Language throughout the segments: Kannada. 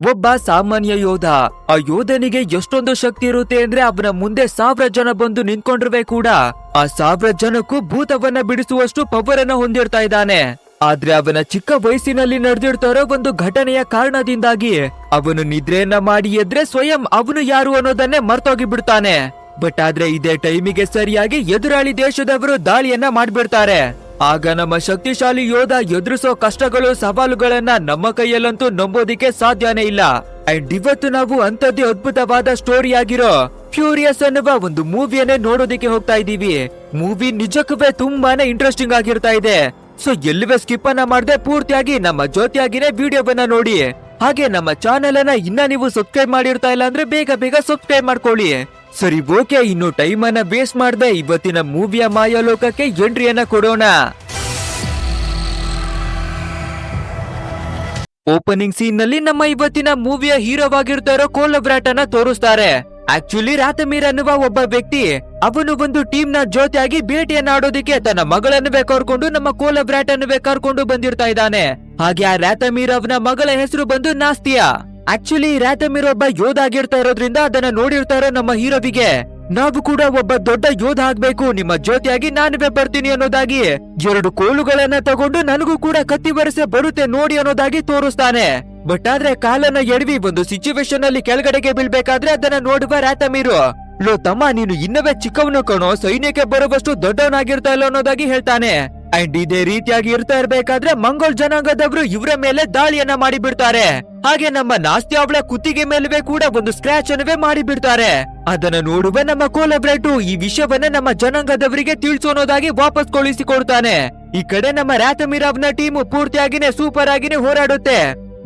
ಒಬ್ಬ ಸಾಮಾನ್ಯ ಯೋಧ. ಆ ಯೋಧನಿಗೆ ಎಷ್ಟೊಂದು ಶಕ್ತಿ ಇರುತ್ತೆ ಅಂದ್ರೆ ಅವನ ಮುಂದೆ 1000 ಜನ ಬಂದು ನಿಂತ್ಕೊಂಡ್ರೆ ಕೂಡ ಆ 1000 ಜನಕ್ಕೂ ಭೂತವನ್ನ ಬಿಡಿಸುವಷ್ಟು ಪವರ್ ಅನ್ನ ಹೊಂದಿರ್ತಾ ಇದ್ದಾನೆ. ಆದ್ರೆ ಅವನ ಚಿಕ್ಕ ವಯಸ್ಸಿನಲ್ಲಿ ನಡೆದಿರ್ತಾರೋ ಒಂದು ಘಟನೆಯ ಕಾರಣದಿಂದಾಗಿ ಅವನು ನಿದ್ರೆಯನ್ನ ಮಾಡಿ ಎದ್ರೆ ಸ್ವಯಂ ಅವನು ಯಾರು ಅನ್ನೋದನ್ನೇ ಮರ್ತೋಗಿ ಬಿಡ್ತಾನೆ. ಬಟ್ ಆದ್ರೆ ಇದೇ ಟೈಮಿಗೆ ಸರಿಯಾಗಿ ಎದುರಾಳಿ ದೇಶದವರು ದಾಳಿಯನ್ನ ಮಾಡ್ಬಿಡ್ತಾರೆ. ಆಗ ನಮ್ಮ ಶಕ್ತಿಶಾಲಿ ಯೋಧ ಎದುರಿಸೋ ಕಷ್ಟಗಳು ಸವಾಲುಗಳನ್ನ ನಮ್ಮ ಕೈಯಲ್ಲಂತೂ ನಂಬೋದಿಕ್ಕೆ ಸಾಧ್ಯನೇ ಇಲ್ಲ. ಅಂಡ್ ಇವತ್ತು ನಾವು ಅಂತದ್ದೇ ಅದ್ಭುತವಾದ ಸ್ಟೋರಿ ಆಗಿರೋ ಫ್ಯೂರಿಯಸ್ ಅನ್ನುವ ಒಂದು ಮೂವಿಯನ್ನೇ ನೋಡೋದಿಕ್ಕೆ ಹೋಗ್ತಾ ಇದೀವಿ. ಮೂವಿ ನಿಜಕ್ಕೂ ತುಂಬಾನೇ ಇಂಟ್ರೆಸ್ಟಿಂಗ್ ಆಗಿರ್ತಾ ಇದೆ. ಸೊ ಎಲ್ಲಿವೇ ಸ್ಕಿಪ್ ಅನ್ನ ಮಾಡದೆ ಪೂರ್ತಿಯಾಗಿ ನಮ್ಮ ಜೊತೆಯಾಗಿನೇ ವಿಡಿಯೋವನ್ನ ನೋಡಿ. ಹಾಗೆ ನಮ್ಮ ಚಾನೆಲ್ ಅನ್ನ ಇನ್ನ ನೀವು ಸಬ್ಸ್ಕ್ರೈಬ್ ಮಾಡಿರ್ತಾ ಇಲ್ಲ ಅಂದ್ರೆ ಬೇಗ ಸಬ್ಸ್ಕ್ರೈಬ್ ಮಾಡ್ಕೊಳ್ಳಿ. ಸರಿ ಓಕೆ, ಇನ್ನು ಟೈಮ್ ಅನ್ನ ವೇಸ್ಟ್ ಮಾಡದೆ ಇವತ್ತಿನ ಮೂವಿಯ ಮಾಯಾಲೋಕಕ್ಕೆ ಎಂಟ್ರಿಯನ್ನ ಕೊಡೋಣ. ಓಪನಿಂಗ್ ಸೀನ್ ನಲ್ಲಿ ನಮ್ಮ ಇವತ್ತಿನ ಮೂವಿಯ ಹೀರೋವಾಗಿರ್ತಾ ಇರೋ ಕೋಲಬ್ರಾಟ್ ಅನ್ನ ತೋರಿಸ್ತಾರೆ. ಆಕ್ಚುಲಿ ರಾತಮೀರ್ ಅನ್ನುವ ಒಬ್ಬ ವ್ಯಕ್ತಿ ಅವನು ಒಂದು ಟೀಮ್ ನ ಜೊತೆಯಾಗಿ ಭೇಟಿಯನ್ನ ಆಡೋದಿಕ್ಕೆ ತನ್ನ ಮಗಳನ್ನುವೇ ಕರ್ಕೊಂಡು ನಮ್ಮ ಕೋಲಬ್ರಾಟ್ ಅನ್ನುವೇ ಕರ್ಕೊಂಡು ಬಂದಿರ್ತಾ ಇದ್ದಾನೆ. ಹಾಗೆ ಆ ರಾತಮೀರ್ ಅವನ ಮಗಳ ಹೆಸರು ಬಂದು ನಾಸ್ತಿಯಾ. ಆಕ್ಚುಲಿ ರಾತಮೀರ್ ಒಬ್ಬ ಯೋಧ ಆಗಿರ್ತಾ ಇರೋದ್ರಿಂದ ಅದನ್ನ ನೋಡಿರ್ತಾ ಇರೋ ನಮ್ಮ ಹೀರೋವಿಗೆ ನಾವು ಕೂಡ ಒಬ್ಬ ದೊಡ್ಡ ಯೋಧ ಆಗ್ಬೇಕು, ನಿಮ್ಮ ಜೊತೆಯಾಗಿ ನಾನುವೇ ಬರ್ತೀನಿ ಅನ್ನೋದಾಗಿ 2 ಕೋಲುಗಳನ್ನ ತಗೊಂಡು ನನಗೂ ಕೂಡ ಕತ್ತಿ ವರಸೆ ಬರುತ್ತೆ ನೋಡಿ ಅನ್ನೋದಾಗಿ ತೋರಿಸ್ತಾನೆ. ಬಟ್ ಆದ್ರೆ ಕಾಲನ್ನ ಎಡವಿ ಒಂದು ಸಿಚುವೇಶನ್ ಅಲ್ಲಿ ಕೆಳಗಡೆಗೆ ಬೀಳ್ಬೇಕಾದ್ರೆ ಅದನ್ನ ನೋಡುವ ರಾತಮೀರು, ಲೋ ತಮ್ಮ ನೀನು ಇನ್ನವೇ ಚಿಕ್ಕವನು ಕಣೋ, ಸೈನ್ಯಕ್ಕೆ ಬರುವಷ್ಟು ದೊಡ್ಡವನಾಗಿರ್ತಾ ಇಲ್ಲ ಅನ್ನೋದಾಗಿ ಹೇಳ್ತಾನೆ. ಅಂಡ್ ಇದೇ ರೀತಿಯಾಗಿ ಇರ್ತಾ ಇರ್ಬೇಕಾದ್ರೆ ಮಂಗೋಲ್ ಜನಾಂಗದವರು ಇವರ ಮೇಲೆ ದಾಳಿಯನ್ನ ಮಾಡಿ ಬಿಡ್ತಾರೆ. ಹಾಗೆ ನಮ್ಮ ನಾಸ್ತಿ ಅವಳ ಕುತ್ತಿಗೆ ಮೇಲುವೆ ಕೂಡ ಒಂದು ಸ್ಕ್ರಾಚ್ ಅನ್ನವೇ ಮಾಡಿ ಬಿಡ್ತಾರೆ. ಅದನ್ನ ನೋಡುವ ನಮ್ಮ ಕೋಲಬ್ರಾಟ್ ಈ ವಿಷಯವನ್ನ ನಮ್ಮ ಜನಾಂಗದವರಿಗೆ ತಿಳಿಸೋನೋದಾಗಿ ವಾಪಸ್ ಕಳುಹಿಸಿಕೊಡ್ತಾನೆ. ಈ ಕಡೆ ನಮ್ಮ ರಾತಮೀರ್ ಅವನ ಟೀಮ್ ಪೂರ್ತಿಯಾಗಿನೇ ಸೂಪರ್ ಆಗಿನೇ ಹೋರಾಡುತ್ತೆ.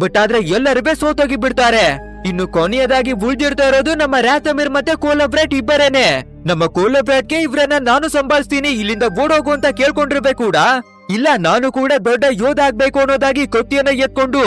ಬಟ್ ಆದ್ರೆ ಎಲ್ಲರೂ ಸೋತೋಗಿ ಬಿಡ್ತಾರೆ. ಇನ್ನು ಕೊನೆಯದಾಗಿ ಉಳಿದಿರ್ತಾ ಇರೋದು ನಮ್ಮ ರಾತಮೀರ್ ಮತ್ತೆ ಕೋಲಬ್ರಾಟ್ ಇಬ್ಬರೇನೆ. ನಮ್ಮ ಕೋಲಬ್ರಾಟ್ಗೆ ಇವ್ರನ್ನ ನಾನು ಸಂಭಾಳಿಸ್ತೀನಿ, ಇಲ್ಲಿಂದ ಓಡೋಗು ಅಂತ ಕೇಳ್ಕೊಂಡಿರ್ಬೇಕು ಕೂಡ ಇಲ್ಲ, ನಾನು ಕೂಡ ದೊಡ್ಡ ಯೋಧ ಆಗ್ಬೇಕು ಅನ್ನೋದಾಗಿ ಕತ್ತಿಯನ್ನ ಎತ್ಕೊಂಡು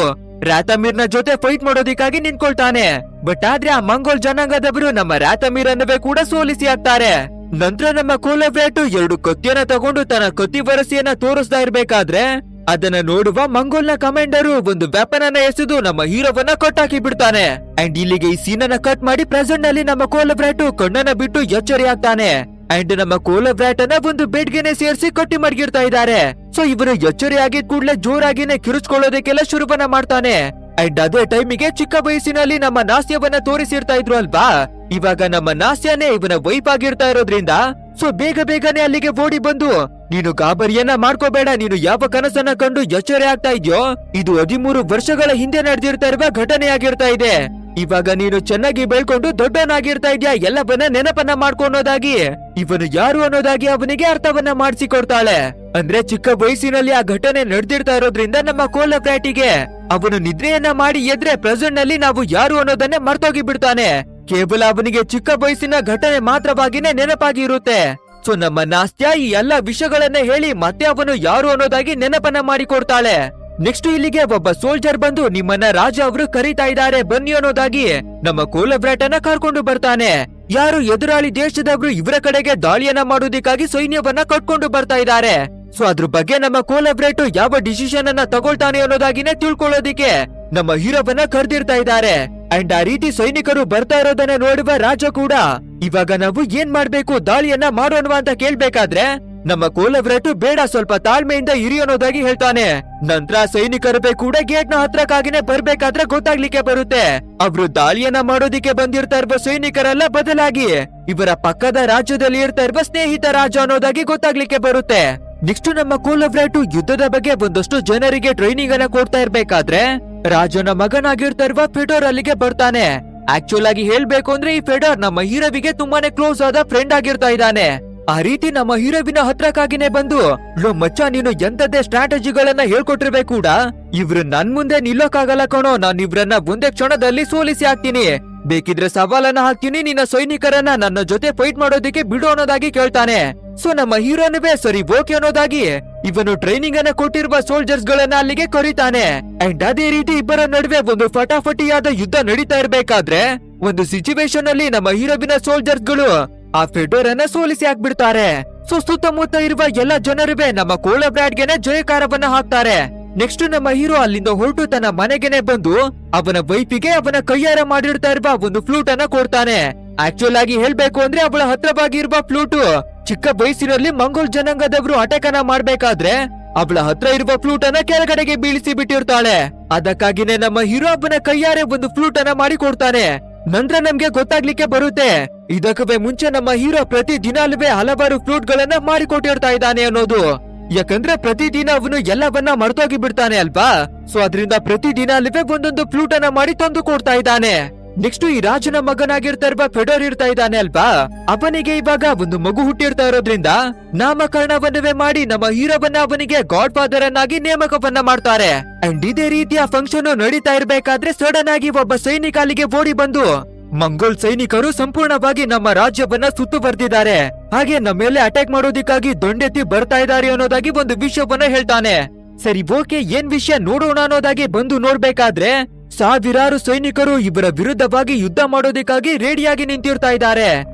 ರಾತಮೀರ್ನ ಜೊತೆ ಫೈಟ್ ಮಾಡೋದಿಕ್ಕಾಗಿ ನಿಂತ್ಕೊಳ್ತಾನೆ. ಬಟ್ ಆದ್ರೆ ಆ ಮಂಗೋಲ್ ಜನಾಂಗದವರು ನಮ್ಮ ರಾತಮೀರ್ ಅನ್ನವೇ ಕೂಡ ಸೋಲಿಸಿ ಹಾಕ್ತಾರೆ. ನಂತರ ನಮ್ಮ ಕೋಲಬ್ರಾಟ್ 2 ಕತ್ತಿಯನ್ನ ತಗೊಂಡು ತನ್ನ ಕತ್ತಿ ವರಸೆಯನ್ನ ತೋರಿಸ್ತಾ ಇರ್ಬೇಕಾದ್ರೆ ಅದನ್ನ ನೋಡುವ ಮಂಗೋಲ್ನ ಕಮಾಂಡರು ಒಂದು ವೆಪನ್ ಅನ್ನ ಎಸೆದು ನಮ್ಮ ಹೀರೋವನ್ನ ಕಟ್ಟಾಕಿ ಬಿಡ್ತಾನೆ. ಅಂಡ್ ಇಲ್ಲಿಗೆ ಈ ಸೀನ್ ಅನ್ನ ಕಟ್ ಮಾಡಿ ಪ್ರೆಸೆಂಟ್ ನಲ್ಲಿ ನಮ್ಮ ಕೋಲಬ್ರಾಟ್ ಕಣ್ಣನ್ನ ಬಿಟ್ಟು ಎಚ್ಚರಿ ಆಗ್ತಾನೆ. ಅಂಡ್ ನಮ್ಮ ಕೋಲಬ್ರಾಟ್ ಅನ್ನ ಒಂದು ಬೆಡ್ಗೆನೆ ಸೇರಿಸಿ ಕಟ್ಟಿ ಮಡಗಿರ್ತಾ ಇದ್ದಾರೆ. ಸೊ ಇವರು ಎಚ್ಚರಿ ಆಗಿದ್ ಕೂಡ್ಲೆ ಜೋರಾಗಿನೇ ಕಿರುಚ್ಕೊಳ್ಳೋದಕ್ಕೆಲ್ಲ ಶುರುವನ್ನ ಮಾಡ್ತಾನೆ. ಅಂಡ್ ಅದೇ ಟೈಮಿಗೆ ಚಿಕ್ಕ ವಯಸ್ಸಿನಲ್ಲಿ ನಮ್ಮ ನಾಸ್ಯವನ್ನ ತೋರಿಸಿರ್ತಾ ಇದ್ರು ಅಲ್ವಾ, ಇವಾಗ ನಮ್ಮ ನಾಸ್ಯನೇ ಇವನ ವೈಫ್ ಆಗಿರ್ತಾ ಇರೋದ್ರಿಂದ ಸೊ ಬೇಗನೆ ಅಲ್ಲಿಗೆ ಓಡಿ ಬಂದು, ನೀನು ಗಾಬರಿಯನ್ನ ಮಾಡ್ಕೋಬೇಡ, ನೀನು ಯಾವ ಕನಸನ್ನ ಕಂಡು ಎಚ್ಚರಿ ಆಗ್ತಾ ಇದ್ಯೋ ಇದು 13 ವರ್ಷಗಳ ಹಿಂದೆ ನಡೆದಿರ್ತಾ ಇರುವ ಘಟನೆಯಾಗಿರ್ತಾ ಇದೆ. ಇವಾಗ ನೀನು ಚೆನ್ನಾಗಿ ಬೆಳ್ಕೊಂಡು ದೊಡ್ಡವನಾಗಿರ್ತಾ ಇದ್ಯಾ, ಎಲ್ಲವನ್ನ ನೆನಪನ್ನ ಮಾಡ್ಕೊಂಡೋದಾಗಿ ಇವನು ಯಾರು ಅನ್ನೋದಾಗಿ ಅವನಿಗೆ ಅರ್ಥವನ್ನ ಮಾಡಿಸಿಕೊಡ್ತಾಳೆ. ಅಂದ್ರೆ ಚಿಕ್ಕ ವಯಸ್ಸಿನಲ್ಲಿ ಆ ಘಟನೆ ನಡೆದಿರ್ತಾ ಇರೋದ್ರಿಂದ ನಮ್ಮ ಕೋಲಬ್ರಾಟಿಗೆ ಅವನು ನಿದ್ರೆಯನ್ನ ಮಾಡಿ ಎದ್ರೆ ಪ್ರೆಸೆಂಟ್ ನಲ್ಲಿ ನಾವು ಯಾರು ಅನ್ನೋದನ್ನೇ ಮರ್ತೋಗಿ ಬಿಡ್ತಾನೆ. ಕೇವಲ ಅವನಿಗೆ ಚಿಕ್ಕ ವಯಸ್ಸಿನ ಘಟನೆ ಮಾತ್ರವಾಗಿನೇ ನೆನಪಾಗಿ ಇರುತ್ತೆ. ಸೊ ನಮ್ಮ ನಾಸ್ತ್ಯ ಈ ಎಲ್ಲಾ ವಿಷಯಗಳನ್ನ ಹೇಳಿ ಮತ್ತೆ ಅವನು ಯಾರು ಅನ್ನೋದಾಗಿ ನೆನಪನ್ನ ಮಾಡಿಕೊಡ್ತಾಳೆ. ನೆಕ್ಸ್ಟ್ ಇಲ್ಲಿಗೆ ಒಬ್ಬ ಸೋಲ್ಜರ್ ಬಂದು ನಿಮ್ಮನ್ನ ರಾಜ ಅವರು ಕರೀತಾ ಇದ್ದಾರೆ ಬನ್ನಿ ಅನ್ನೋದಾಗಿ ನಮ್ಮ ಕೋಲಬ್ರಾಟ್ ಅನ್ನ ಕರ್ಕೊಂಡು ಬರ್ತಾನೆ. ಯಾರು ಎದುರಾಳಿ ದೇಶದವರು ಇವರ ಕಡೆಗೆ ದಾಳಿಯನ್ನ ಮಾಡೋದಿಕ್ಕಾಗಿ ಸೈನ್ಯವನ್ನ ಕಟ್ಕೊಂಡು ಬರ್ತಾ ಇದ್ದಾರೆ. ಸೊ ಅದ್ರ ಬಗ್ಗೆ ನಮ್ಮ ಕೋಲಬ್ರಾಟ್ ಯಾವ ಡಿಸಿಷನ್ ಅನ್ನ ತಗೊಳ್ತಾನೆ ಅನ್ನೋದಾಗಿನೇ ತಿಳ್ಕೊಳ್ಳೋದಿಕ್ಕೆ ನಮ್ಮ ಹೀರೋವನ್ನ ಕರೆದಿರ್ತಾ ಇದ್ದಾರೆ. ಅಂಡ್ ಆ ರೀತಿ ಸೈನಿಕರು ಬರ್ತಾ ಇರೋದನ್ನ ನೋಡುವ ರಾಜ ಕೂಡ ಇವಾಗ ನಾವು ಏನ್ ಮಾಡ್ಬೇಕು, ದಾಳಿಯನ್ನ ಮಾಡೋಣ ಅಂತ ಕೇಳ್ಬೇಕಾದ್ರೆ ನಮ್ಮ ಕೋಲಬ್ರಾಟ್ ಬೇಡ ಸ್ವಲ್ಪ ತಾಳ್ಮೆಯಿಂದ ಇರಿ ಅನ್ನೋದಾಗಿ ಹೇಳ್ತಾನೆ. ನಂತರ ಸೈನಿಕರು ಕೂಡ ಗೇಟ್ ನ ಹತ್ರಕ್ಕಾಗಿನೇ ಬರ್ಬೇಕಾದ್ರೆ ಗೊತ್ತಾಗ್ಲಿಕ್ಕೆ ಬರುತ್ತೆ ಅವ್ರು ದಾಳಿಯನ್ನ ಮಾಡೋದಿಕ್ಕೆ ಬಂದಿರ್ತಾ ಇರುವ ಸೈನಿಕರೆಲ್ಲ ಬದಲಾಗಿ ಇವರ ಪಕ್ಕದ ರಾಜ್ಯದಲ್ಲಿ ಇರ್ತಾ ಇರುವ ಸ್ನೇಹಿತ ರಾಜ ಅನ್ನೋದಾಗಿ ಗೊತ್ತಾಗ್ಲಿಕ್ಕೆ ಬರುತ್ತೆ. ನೆಕ್ಸ್ಟ್ ನಮ್ಮ ಕೋಲಬ್ರಾಟ್ ಯುದ್ಧದ ಬಗ್ಗೆ ಒಂದಷ್ಟು ಜನರಿಗೆ ಟ್ರೈನಿಂಗ್ ಅನ್ನ ಕೊಡ್ತಾ ಇರ್ಬೇಕಾದ್ರೆ ರಾಜನ ಮಗನಾಗಿರ್ತಾ ಇರುವ ಫೆಡೋರ್ ಅಲ್ಲಿಗೆ ಬರ್ತಾನೆ. ಆಕ್ಚುಲ್ ಆಗಿ ಹೇಳ್ಬೇಕು ಅಂದ್ರೆ ಈ ಫೆಡೋರ್ ನಮ್ಮ ಹೀರೋವಿಗೆ ತುಂಬಾನೇ ಕ್ಲೋಸ್ ಆದ ಫ್ರೆಂಡ್ ಆಗಿರ್ತಾ ಇದ್ದಾನೆ. ಆ ರೀತಿ ನಮ್ಮ ಹೀರೋವಿನ ಹತ್ರಕ್ಕಾಗಿನೇ ಬಂದು, ಲೋ ಮಚ್ಚ ನೀನು ಎಂತದ್ದೇ ಸ್ಟ್ರಾಟಜಿಗಳನ್ನ ಹೇಳ್ಕೊಟ್ಟಿರ್ಬೇಕು ಕೂಡ ಇವ್ರು ನನ್ ಮುಂದೆ ನಿಲ್ಲೋಕಾಗಲ್ಲ ಕಣೋ, ನಾನ್ ಇವ್ರನ್ನ ಒಂದೇ ಕ್ಷಣದಲ್ಲಿ ಸೋಲಿಸಿ ಹಾಕ್ತೀನಿ, ಬೇಕಿದ್ರೆ ಸವಾಲನ್ನ ಹಾಕ್ತೀನಿ, ನಿನ್ನ ಸೈನಿಕರನ್ನ ನನ್ನ ಜೊತೆ ಫೈಟ್ ಮಾಡೋದಿಕ್ಕೆ ಬಿಡು ಅನ್ನೋದಾಗಿ ಕೇಳ್ತಾನೆ. ಸೊ ನಮ್ಮ ಹೀರೋನುವೇ ಸರಿ ಓಕೆ ಅನ್ನೋದಾಗಿ ಇವನು ಟ್ರೈನಿಂಗ್ ಅನ್ನ ಕೊಟ್ಟಿರುವ ಸೋಲ್ಜರ್ಸ್ ಗಳನ್ನ ಅಲ್ಲಿಗೆ ಕರೀತಾನೆ. ಅಂಡ್ ಅದೇ ರೀತಿ ಇಬ್ಬರ ನಡುವೆ ಒಂದು ಫಟಾಫಟಿಯಾದ ಯುದ್ಧ ನಡೀತಾ ಇರ್ಬೇಕಾದ್ರೆ ಒಂದು ಸಿಚುವೇಶನ್ ಅಲ್ಲಿ ನಮ್ಮ ಹೀರೋವಿನ ಸೋಲ್ಜರ್ಸ್ ಗಳು ಆ ಫೆಡೋರ್ ಅನ್ನ ಸೋಲಿಸಿ ಹಾಕ್ಬಿಡ್ತಾರೆ. ಸೊ ಸುತ್ತಮುತ್ತ ಇರುವ ಎಲ್ಲ ಜನರುವೆ ನಮ್ಮ ಕೋಲಬ್ರಾಟ್ ಗೆನೆ ಜಯಕಾರವನ್ನ ಹಾಕ್ತಾರೆ. ನೆಕ್ಸ್ಟ್ ನಮ್ಮ ಹೀರೋ ಅಲ್ಲಿಂದ ಹೊರಟು ತನ್ನ ಮನೆಗೆನೆ ಬಂದು ಅವನ ವೈಫಿಗೆ ಅವನ ಕೈಯಾರ ಮಾಡಿರ್ತಾ ಇರುವ ಒಂದು ಫ್ಲೂಟ್ ಅನ್ನ ಕೊಡ್ತಾನೆ. ಆಕ್ಚುಲ್ ಆಗಿ ಹೇಳ್ಬೇಕು ಅಂದ್ರೆ ಅವಳ ಹತ್ರವಾಗಿ ಇರುವ ಫ್ಲೂಟ್ ಚಿಕ್ಕ ವಯಸ್ಸಿನಲ್ಲಿ ಮಂಗೋಲ್ ಜನಾಂಗದವರು ಅಟ್ಯಾಕ್ ಅನ್ನ ಮಾಡ್ಬೇಕಾದ್ರೆ ಅವಳ ಹತ್ರ ಇರುವ ಫ್ಲೂಟ್ ಅನ್ನ ಕೆಳಗಡೆಗೆ ಬೀಳಿಸಿ ಬಿಟ್ಟಿರ್ತಾಳೆ. ಅದಕ್ಕಾಗಿನೇ ನಮ್ಮ ಹೀರೋ ಅವನ ಕೈಯಾರೆ ಒಂದು ಫ್ಲೂಟ್ ಅನ್ನ ಮಾಡಿ ಕೊಡ್ತಾನೆ. ನಂತರ ನಮ್ಗೆ ಗೊತ್ತಾಗ್ಲಿಕ್ಕೆ ಬರುತ್ತೆ ಇದಕ್ಕೂ ಮುಂಚೆ ನಮ್ಮ ಹೀರೋ ಪ್ರತಿ ದಿನಾಲುವೆ ಹಲವಾರು ಫ್ಲೂಟ್ ಗಳನ್ನ ಮಾಡಿಕೊಟ್ಟಿರ್ತಾ ಇದ್ದಾನೆ ಅನ್ನೋದು. ಯಾಕಂದ್ರೆ ಪ್ರತಿದಿನ ಅವನು ಎಲ್ಲವನ್ನ ಮರ್ತೋಗಿ ಬಿಡ್ತಾನೆ ಅಲ್ವಾ. ಸೊ ಅದರಿಂದ ಪ್ರತಿ ದಿನಾಲುವೆ ಒಂದೊಂದು ಫ್ಲೂಟ್ ಅನ್ನ ಮಾಡಿ ತಂದು ಕೊಡ್ತಾ ಇದ್ದಾನೆ. ನೆಕ್ಸ್ಟ್ ಈ ರಾಜನ ಮಗನಾಗಿರ್ತಾ ಇರುವ ಫೆಡೋರ್ ಇರ್ತಾ ಇದ್ದಾನೆ ಅಲ್ವಾ, ಅವನಿಗೆ ಇವಾಗ ಒಂದು ಮಗು ಹುಟ್ಟಿರ್ತಾ ಇರೋದ್ರಿಂದ ನಾಮಕರಣವನ್ನವೇ ಮಾಡಿ ನಮ್ಮ ಹೀರೋವನ್ನ ಅವನಿಗೆ ಗಾಡ್ ಫಾದರ್ ಅನ್ನಾಗಿ ನೇಮಕವನ್ನ ಮಾಡ್ತಾರೆ. ಅಂಡ್ ಇದೇ ರೀತಿಯ ಫಂಕ್ಷನ್ ನಡೀತಾ ಇರ್ಬೇಕಾದ್ರೆ ಸಡನ್ ಆಗಿ ಒಬ್ಬ ಸೈನಿಕ ಅಲ್ಲಿಗೆ ಓಡಿ ಬಂದು ಮಂಗೋಲ್ ಸೈನಿಕರು ಸಂಪೂರ್ಣವಾಗಿ ನಮ್ಮ ರಾಜ್ಯವನ್ನ ಸುತ್ತುವರೆದಿದ್ದಾರೆ, ಹಾಗೆ ನಮ್ಮ ಮೇಲೆ ಅಟ್ಯಾಕ್ ಮಾಡೋದಕ್ಕಾಗಿ ದೊಂಡೆತ್ತಿ ಬರ್ತಾ ಇದ್ದಾರೆ ಅನ್ನೋದಾಗಿ ಒಂದು ವಿಷಯವನ್ನ ಹೇಳ್ತಾನೆ. ಸರಿ ಓಕೆ, ಏನ್ ವಿಷಯ ನೋಡೋಣ ಅನ್ನೋದಾಗಿ ಬಂದು ನೋಡ್ಬೇಕಾದ್ರೆ ಸಾವಿರಾರು ಸೈನಿಕರು ಇವರ ವಿರುದ್ಧವಾಗಿ ಯುದ್ಧ ಮಾಡೋದಕ್ಕಾಗಿ ರೆಡಿಯಾಗಿ ನಿಂತಿರ್ತಾ ಇದ್ದಾರೆ.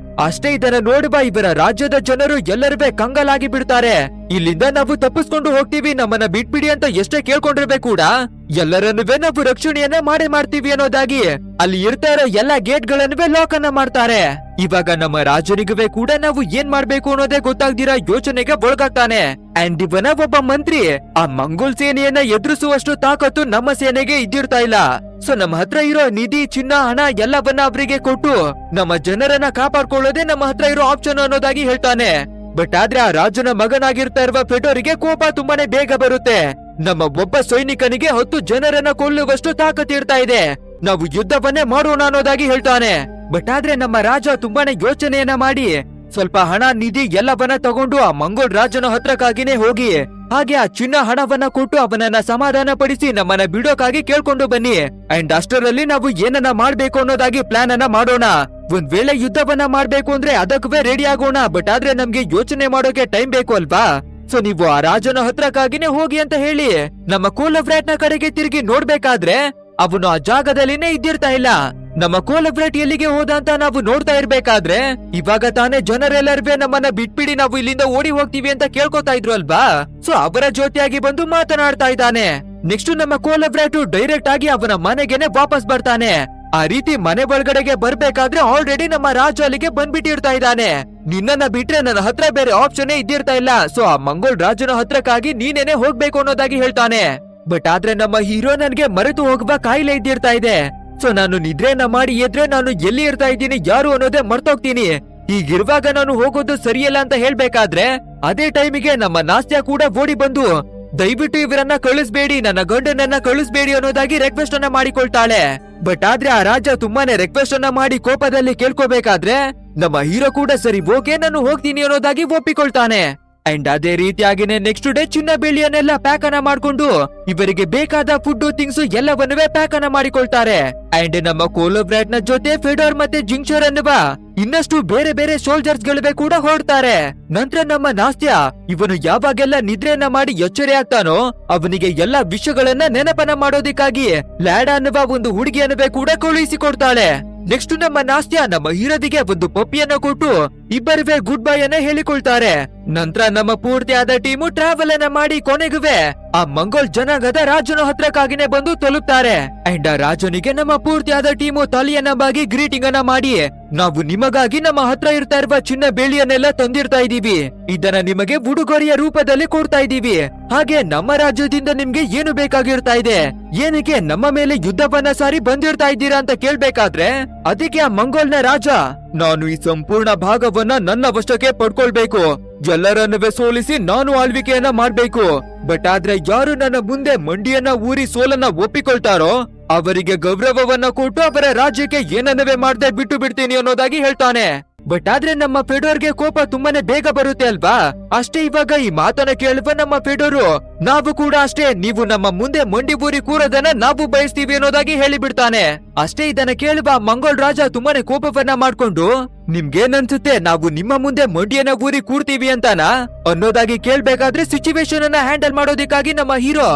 ಅಷ್ಟೇ ಇದನ್ನ ನೋಡುವ ಇವರ ರಾಜ್ಯದ ಜನರು ಎಲ್ಲರೂ ಕಂಗಾಲಾಗಿ ಬಿಡ್ತಾರೆ. ಇಲ್ಲಿಂದ ನಾವು ತಪ್ಪಿಸ್ಕೊಂಡು ಹೋಗ್ತೀವಿ, ನಮ್ಮನ್ನ ಬಿಟ್ಬಿಡಿ ಅಂತ ಎಷ್ಟೇ ಕೇಳ್ಕೊಂಡಿರ್ಬೇಕು ಕೂಡ ಎಲ್ಲರನ್ನುವೇ ನಾವು ರಕ್ಷಣೆಯನ್ನ ಮಾಡ್ತೀವಿ ಅನ್ನೋದಾಗಿ ಅಲ್ಲಿ ಇರ್ತಾ ಇರೋ ಎಲ್ಲಾ ಗೇಟ್ ಗಳನ್ನುವೇ ಲಾಕ್ ಅನ್ನ ಮಾಡ್ತಾರೆ. ಇವಾಗ ನಮ್ಮ ರಾಜನಿಗೂ ಕೂಡ ನಾವು ಏನ್ ಮಾಡ್ಬೇಕು ಅನ್ನೋದೇ ಗೊತ್ತಾಗ್ದಿರಾ ಯೋಚನೆಗೆ ಒಳಗಾಗ್ತಾನೆ. ಅಂಡ್ ಇವನ ಒಬ್ಬ ಮಂತ್ರಿ ಆ ಮಂಗೋಲ್ ಸೇನೆಯನ್ನ ಎದುರಿಸುವಷ್ಟು ತಾಕತ್ತು ನಮ್ಮ ಸೇನೆಗೆ ಇದ್ದಿರ್ತಾ ಇಲ್ಲ. ಸೊ ನಮ್ಮ ಹತ್ರ ಇರೋ ನಿಧಿ, ಚಿನ್ನ, ಹಣ ಎಲ್ಲವನ್ನ ಅವರಿಗೆ ಕೊಟ್ಟು ನಮ್ಮ ಜನರನ್ನ ಕಾಪಾಡ್ಕೊಳ್ಳೋದೇ ನಮ್ಮ ಹತ್ರ ಇರೋ ಆಪ್ಷನ್ ಅನ್ನೋದಾಗಿ ಹೇಳ್ತಾನೆ. ಬಟ್ ಆದ್ರೆ ಆ ರಾಜನ ಮಗನಾಗಿರ್ತಾ ಇರುವ ಫೆಡೋರಿಗೆ ಕೋಪ ತುಂಬಾನೇ ಬೇಗ ಬರುತ್ತೆ. ನಮ್ಮ ಒಬ್ಬ ಸೈನಿಕನಿಗೆ 10 ಜನರನ್ನ ಕೊಲ್ಲುವಷ್ಟು ತಾಕತ್ತು ಇರ್ತಾ ಇದೆ, ನಾವು ಯುದ್ಧವನ್ನೇ ಮಾಡೋಣ ಅನ್ನೋದಾಗಿ ಹೇಳ್ತಾನೆ. ಬಟ್ ಆದ್ರೆ ನಮ್ಮ ರಾಜ ತುಂಬಾನೇ ಯೋಚನೆಯನ್ನ ಮಾಡಿ ಸ್ವಲ್ಪ ಹಣ, ನಿಧಿ ಎಲ್ಲವನ್ನ ತಗೊಂಡು ಆ ಮಂಗೋಲ್ ರಾಜನ ಹತ್ರಕ್ಕಾಗಿನೇ ಹೋಗಿ ಹಾಗೆ ಆ ಚಿನ್ನ ಹಣವನ್ನ ಕೊಟ್ಟು ಅವನನ್ನ ಸಮಾಧಾನ ಪಡಿಸಿ ನಮ್ಮನ್ನ ಬಿಡೋಕಾಗಿ ಕೇಳ್ಕೊಂಡು ಬನ್ನಿ. ಅಂಡ್ ಅಷ್ಟರಲ್ಲಿ ನಾವು ಏನನ್ನ ಮಾಡ್ಬೇಕು ಅನ್ನೋದಾಗಿ ಪ್ಲಾನ್ ಅನ್ನ ಮಾಡೋಣ. ಒಂದ್ ವೇಳೆ ಯುದ್ಧವನ್ನ ಮಾಡ್ಬೇಕು ಅಂದ್ರೆ ಅದಕ್ಕೂ ರೆಡಿ ಆಗೋಣ. ಬಟ್ ಆದ್ರೆ ನಮ್ಗೆ ಯೋಚನೆ ಮಾಡೋಕೆ ಟೈಮ್ ಬೇಕು ಅಲ್ವಾ. ಸೊ ನೀವು ಆ ರಾಜನ ಹತ್ರಕ್ಕಾಗಿನೇ ಹೋಗಿ ಅಂತ ಹೇಳಿ ನಮ್ಮ ಕೋಲಬ್ರಾಟ್ ನ ಕಡೆಗೆ ತಿರುಗಿ ನೋಡ್ಬೇಕಾದ್ರೆ ಅವನು ಆ ಜಾಗದಲ್ಲಿನೇ ಇದ್ದಿರ್ತಾ ಇಲ್ಲ. ನಮ್ಮ ಕೋಲಬ್ರಾಟ್ ಎಲ್ಲಿಗೆ ಹೋದ ಅಂತ ನಾವು ನೋಡ್ತಾ ಇರ್ಬೇಕಾದ್ರೆ ಇವಾಗ ತಾನೇ ಜನರೆಲ್ಲರೂ ನಮ್ಮನ್ನ ಬಿಟ್ಬಿಡಿ, ನಾವು ಇಲ್ಲಿಂದ ಓಡಿ ಹೋಗ್ತೀವಿ ಅಂತ ಕೇಳ್ಕೊತಾ ಇದ್ರು ಅಲ್ವಾ. ಸೊ ಅವರ ಜೊತೆಯಾಗಿ ಬಂದು ಮಾತನಾಡ್ತಾ ಇದ್ದಾನೆ. ನೆಕ್ಸ್ಟ್ ನಮ್ಮ ಕೋಲಬ್ರಾಟ್ ಡೈರೆಕ್ಟ್ ಆಗಿ ಅವನ ಮನೆಗೆನೆ ವಾಪಸ್ ಬರ್ತಾನೆ. ಆ ರೀತಿ ಮನೆ ಒಳಗಡೆಗೆ ಬರ್ಬೇಕಾದ್ರೆ ಆಲ್ರೆಡಿ ನಮ್ಮ ರಾಜ ಅಲ್ಲಿಗೆ ಬಂದ್ಬಿಟ್ಟಿರ್ತಾ ಇದ್ದಾನೆ. ನಿನ್ನನ್ನ ಬಿಟ್ರೆ ನನ್ನ ಹತ್ರ ಬೇರೆ ಆಪ್ಷನ್ ಇದ್ದಿರ್ತಾ ಇಲ್ಲ. ಸೊ ಆ ಮಂಗೋಲ್ ರಾಜನ ಹತ್ರಕ್ಕಾಗಿ ನೀನೇನೆ ಹೋಗ್ಬೇಕು ಅನ್ನೋದಾಗಿ ಹೇಳ್ತಾನೆ. ಬಟ್ ಆದ್ರೆ ನಮ್ಮ ಹೀರೋ ನನ್ಗೆ ಮರೆತು ಹೋಗುವ ಕಾಯಿಲೆ ಇದ್ದಿರ್ತಾ ಇದೆ. ಸೊ ನಾನು ನಿದ್ರೆನ ಮಾಡಿ ಎದ್ರೆ ನಾನು ಎಲ್ಲಿ ಇರ್ತಾ ಇದ್ದೀನಿ, ಯಾರು ಅನ್ನೋದೇ ಮರ್ತೋಗ್ತೀನಿ. ಹೀಗಿರುವಾಗ ನಾನು ಹೋಗೋದು ಸರಿಯಲ್ಲ ಅಂತ ಹೇಳ್ಬೇಕಾದ್ರೆ ಅದೇ ಟೈಮಿಗೆ ನಮ್ಮ ನಾಸ್ತ್ಯ ಕೂಡ ಓಡಿ ಬಂದು ದಯವಿಟ್ಟು ಇವರನ್ನ ಕಳಿಸ್ಬೇಡಿ, ನನ್ನ ಗಂಡನನ್ನ ಕಳಿಸ್ಬೇಡಿ ಅನ್ನೋದಾಗಿ ರಿಕ್ವೆಸ್ಟ್ ಅನ್ನ ಮಾಡಿಕೊಳ್ತಾಳೆ. ಬಟ್ ಆದ್ರೆ ಆ ರಾಜ ತುಂಬಾನೇ ರಿಕ್ವೆಸ್ಟ್ ಅನ್ನ ಮಾಡಿ ಕೋಪದಲ್ಲಿ ಕೇಳ್ಕೋಬೇಕಾದ್ರೆ ನಮ್ಮ ಹೀರೋ ಕೂಡ ಸರಿ ಓಕೆ ನಾನು ಹೋಗ್ತೀನಿ ಅನ್ನೋದಾಗಿ ಒಪ್ಪಿಕೊಳ್ತಾನೆ. ಅಂಡ್ ಅದೇ ರೀತಿಯಾಗಿನೇ ನೆಕ್ಸ್ಟ್ ಡೇ ಚಿನ್ನ ಬೆಳ್ಳಿಯನ್ನೆಲ್ಲ ಪ್ಯಾಕ್ ಅನ್ನ ಮಾಡ್ಕೊಂಡು ಇವರಿಗೆ ಬೇಕಾದ ಫುಡ್ ಥಿಂಗ್ಸ್ ಎಲ್ಲವನ್ನುವೇ ಪ್ಯಾಕ್ ಅನ್ನ ಮಾಡಿಕೊಳ್ತಾರೆ. ಅಂಡ್ ನಮ್ಮ ಕೋಲಬ್ರಾಟ್ ನ ಜೊತೆ ಫೆಡೋರ್ ಮತ್ತೆ ಜಿಂಕ್ಚರ್ ಅನ್ನುವ ಇನ್ನಷ್ಟು ಬೇರೆ ಬೇರೆ ಸೋಲ್ಜರ್ಸ್ ಗಳಿಗೆ ಕೂಡ ಹೊರಡ್ತಾರೆ. ನಂತರ ನಮ್ಮ ನಾಸ್ತ್ಯ ಇವನು ಯಾವಾಗೆಲ್ಲ ನಿದ್ರೆಯನ್ನ ಮಾಡಿ ಎಚ್ಚರಿ ಆಗ್ತಾನೋ ಅವನಿಗೆ ಎಲ್ಲಾ ವಿಷಯಗಳನ್ನ ನೆನಪನ್ನ ಮಾಡೋದಿಕ್ಕಾಗಿ ಲ್ಯಾಡಾ ಅನ್ನುವ ಒಂದು ಹುಡುಗಿಯನ್ನುವೇ ಕೂಡ ಕಳುಹಿಸಿಕೊಡ್ತಾಳೆ. ನೆಕ್ಸ್ಟ್ ನಮ್ಮ ನಾಸ್ತ್ಯ ನಮ್ಮ ಹೀರೋದಿಗೆ ಒಂದು ಪಪ್ಪಿಯನ್ನ ಕೊಟ್ಟು ಇಬ್ಬರುವೆ ಗುಡ್ ಬೈ ಅನ್ನ ಹೇಳಿಕೊಳ್ತಾರೆ. ನಂತರ ನಮ್ಮ ಪೂರ್ತಿಯಾದ ಟೀಮು ಟ್ರಾವೆಲ್ ಅನ್ನ ಮಾಡಿ ಕೊನೆಗುವೆ ಆ ಮಂಗೋಲ್ ಜನಾಂಗದ ರಾಜನ ಹತ್ರಕ್ಕಾಗಿನೇ ಬಂದು ತಲುಪ್ತಾರೆ. ಅಂಡ್ ಆ ರಾಜನಿಗೆ ನಮ್ಮ ಪೂರ್ತಿಯಾದ ಟೀಮು ತಲೆಯನ್ನ ಬಾಗಿ ಗ್ರೀಟಿಂಗ್ ಅನ್ನ ಮಾಡಿ ನಾವು ನಿಮಗಾಗಿ ನಮ್ಮ ಹತ್ರ ಇರ್ತಾ ಇರುವ ಚಿನ್ನ ಬೆಳ್ಳಿಯನ್ನೆಲ್ಲ ತಂದಿರ್ತಾ ಇದೀವಿ, ಇದನ್ನ ನಿಮಗೆ ಉಡುಗೊರೆಯ ರೂಪದಲ್ಲಿ ಕೊಡ್ತಾ ಇದೀವಿ. ಹಾಗೆ ನಮ್ಮ ರಾಜ್ಯದಿಂದ ನಿಮ್ಗೆ ಏನು ಬೇಕಾಗಿರ್ತಾ ಇದೆ, ಏನಕ್ಕೆ ನಮ್ಮ ಮೇಲೆ ಯುದ್ಧವನ್ನ ಸಾರಿ ಬಂದಿರ್ತಾ ಇದ್ದೀರಾ ಅಂತ ಕೇಳ್ಬೇಕಾದ್ರೆ ಅದಕ್ಕೆ ಆ ಮಂಗೋಲ್ನ ರಾಜ ನಾನು ಈ ಸಂಪೂರ್ಣ ಭಾಗವನ್ನ ನನ್ನ ವಶಕ್ಕೆ ಪಡ್ಕೊಳ್ಬೇಕು, ಎಲ್ಲರನ್ನುವೇ ಸೋಲಿಸಿ ನಾನು ಆಳ್ವಿಕೆಯನ್ನ ಮಾಡ್ಬೇಕು. ಬಟ್ ಆದ್ರೆ ಯಾರು ನನ್ನ ಮುಂದೆ ಮಂಡಿಯನ್ನ ಊರಿ ಸೋಲನ್ನ ಒಪ್ಪಿಕೊಳ್ತಾರೋ ಅವರಿಗೆ ಗೌರವವನ್ನ ಕೊಟ್ಟು ಅವರ ರಾಜ್ಯಕ್ಕೆ ಏನನ್ನವೇ ಮಾಡದೆ ಬಿಟ್ಟು ಬಿಡ್ತೀನಿ ಅನ್ನೋದಾಗಿ ಹೇಳ್ತಾನೆ. ಬಟ್ ಆದ್ರೆ ನಮ್ಮ ಫೆಡೋರ್ಗೆ ಕೋಪ ತುಂಬಾನೇ ಬೇಗ ಬರುತ್ತೆ ಅಲ್ವಾ. ಅಷ್ಟೇ ಇವಾಗ ಈ ಮಾತನ್ನ ಕೇಳುವ ನಮ್ಮ ಫೆಡೋರು ನಾವು ಕೂಡ ಅಷ್ಟೇ, ನೀವು ನಮ್ಮ ಮುಂದೆ ಮಂಡಿ ಊರಿ ಕೂರೋದನ್ನ ನಾವು ಬಯಸ್ತೀವಿ ಅನ್ನೋದಾಗಿ ಹೇಳಿಬಿಡ್ತಾನೆ. ಅಷ್ಟೇ ಇದನ್ನ ಕೇಳುವ ಮಂಗೋಲ್ ರಾಜ ತುಂಬಾನೇ ಕೋಪವನ್ನ ಮಾಡ್ಕೊಂಡು ನಿಮ್ಗೇನನ್ಸುತ್ತೆ ನಾವು ನಿಮ್ಮ ಮುಂದೆ ಮಂಡಿಯನ್ನ ಊರಿ ಕೂರ್ತೀವಿ ಅಂತಾನ ಅನ್ನೋದಾಗಿ ಕೇಳ್ಬೇಕಾದ್ರೆ ಸಿಚುವೇಶನ್ ಅನ್ನ ಹ್ಯಾಂಡಲ್ ಮಾಡೋದಕ್ಕಾಗಿ ನಮ್ಮ ಹೀರೋ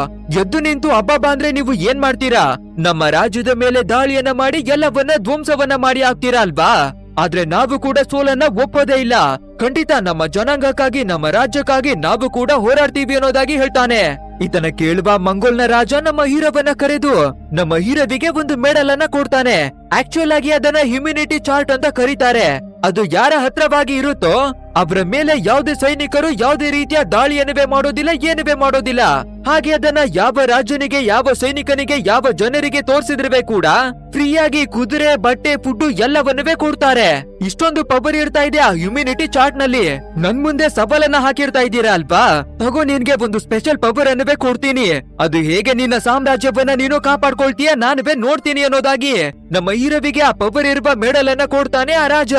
ಎದ್ದು ನಿಂತು ಅಬ್ಬಬ್ಬ ಅಂದ್ರೆ ನೀವು ಏನ್ ಮಾಡ್ತೀರಾ, ನಮ್ಮ ರಾಜ್ಯದ ಮೇಲೆ ದಾಳಿಯನ್ನ ಮಾಡಿ ಎಲ್ಲವನ್ನ ಧ್ವಂಸವನ್ನ ಮಾಡಿ ಹಾಕ್ತೀರಾ ಅಲ್ವಾ. ಆದ್ರೆ ನಾವು ಕೂಡ ಸೋಲನ್ನ ಒಪ್ಪೋದೇ ಇಲ್ಲ, ಖಂಡಿತ ನಮ್ಮ ಜನಾಂಗಕ್ಕಾಗಿ ನಮ್ಮ ರಾಜ್ಯಕ್ಕಾಗಿ ನಾವು ಕೂಡ ಹೋರಾಡ್ತೀವಿ ಅನ್ನೋದಾಗಿ ಹೇಳ್ತಾನೆ. ಇದನ್ನ ಕೇಳುವ ಮಂಗೋಲ್ನ ರಾಜ ನಮ್ಮ ಹೀರೋವನ್ನ ಕರೆದು ನಮ್ಮ ಹೀರೋವಿಗೆ ಒಂದು ಮೆಡಲ್ ಅನ್ನ ಕೊಡ್ತಾನೆ. ಆಕ್ಚುಲ್ ಆಗಿ ಅದನ್ನ ಹ್ಯುಮಿನಿಟಿ ಚಾರ್ಟ್ ಅಂತ ಕರೀತಾರೆ. ಅದು ಯಾರ ಹತ್ರವಾಗಿ ಇರುತ್ತೋ ಅವರ ಮೇಲೆ ಯಾವುದೇ ಸೈನಿಕರು ಯಾವುದೇ ರೀತಿಯ ದಾಳಿಯನ್ನುವೇ ಮಾಡೋದಿಲ್ಲ, ಏನುವೇ ಮಾಡೋದಿಲ್ಲ. ಹಾಗೆ ಅದನ್ನ ಯಾವ ರಾಜನಿಗೆ, ಯಾವ ಸೈನಿಕನಿಗೆ, ಯಾವ ಜನರಿಗೆ ತೋರಿಸಿದ್ರೆ ಕೂಡ ಫ್ರೀಯಾಗಿ ಕುದುರೆ, ಬಟ್ಟೆ, ಫುಡ್ ಎಲ್ಲವನ್ನುವೇ ಕೊಡ್ತಾರೆ. ಇಷ್ಟೊಂದು ಪವರ್ ಇರ್ತಾ ಇದೆ ಆ ಹ್ಯುಮಿನಿಟಿ ಚಾರ್ಟ್ ನಲ್ಲಿ. ನನ್ ಮುಂದೆ ಸವಾಲನ್ನ ಹಾಕಿರ್ತಾ ಇದ್ದೀರಾ ಅಲ್ವಾ? ತಗೋ, ನಿನ್ಗೆ ಒಂದು ಸ್ಪೆಷಲ್ ಪವರ್ ಅನ್ನುವೇ ಕೊಡ್ತೀನಿ. ಅದು ಹೇಗೆ ನಿನ್ನ ಸಾಮ್ರಾಜ್ಯವನ್ನ ನೀನು ಕಾಪಾಡ್ಕೊಳ್ತೀಯ ನಾನುವೇ ನೋಡ್ತೀನಿ ಅನ್ನೋದಾಗಿ ನಮ್ಮ ಹೀರೋವಿಗೆ ಆ ಪವರ್ ಇರುವ ಮೆಡಲ್ ಅನ್ನ ಕೊಡ್ತಾನೆ ಆ ರಾಜ.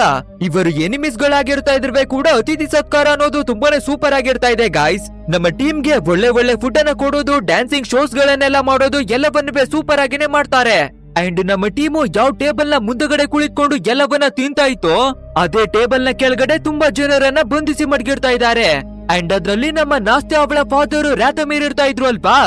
ಇವರು ಎನಿಮೀಸ್ ಗಳಾಗಿರ್ತಾ ಇದ್ರೆ ಕೂಡ ಅತಿಥಿ ಸತ್ಕಾರ ಅನ್ನೋದು ತುಂಬಾನೇ ಸೂಪರ್ ಆಗಿರ್ತಾ ಇದೆ ಗಾಯ್ಸ್. ನಮ್ಮ ಟೀಮ್ಗೆ ಒಳ್ಳೆ ಒಳ್ಳೆ ಫುಡ್ ಅನ್ನ ಕೊಡೋದು, ಡ್ಯಾನ್ಸಿಂಗ್ ಶೋಸ್ ಗಳನ್ನೆಲ್ಲ ಮಾಡೋದು ಎಲ್ಲವನ್ನೂ ಸೂಪರ್ ಆಗಿನೇ ಮಾಡ್ತಾರೆ. ಅಂಡ್ ನಮ್ಮ ಟೀಮು ಯಾವ ಟೇಬಲ್ ನ ಮುಂದಗಡೆ ಕುಳಿತುಕೊಂಡು ಎಲ್ಲವನ್ನ ತಿಂತಾ ಇತ್ತೋ ಅದೇ ಟೇಬಲ್ ನ ಕೆಳಗಡೆ ತುಂಬಾ ಜನರನ್ನ ಬಂಧಿಸಿ ಮಡಗಿರ್ತಾ ಇದ್ದಾರೆ. ಅಂಡ್ ಅದ್ರಲ್ಲಿ ನಮ್ಮ ನಾಸ್ತಿ ಅವಳ ಫಾದರ್ ರಾತಮೀರ್ ಇರ್ತಾ ಇದ್ರು ಅಲ್ವಾ?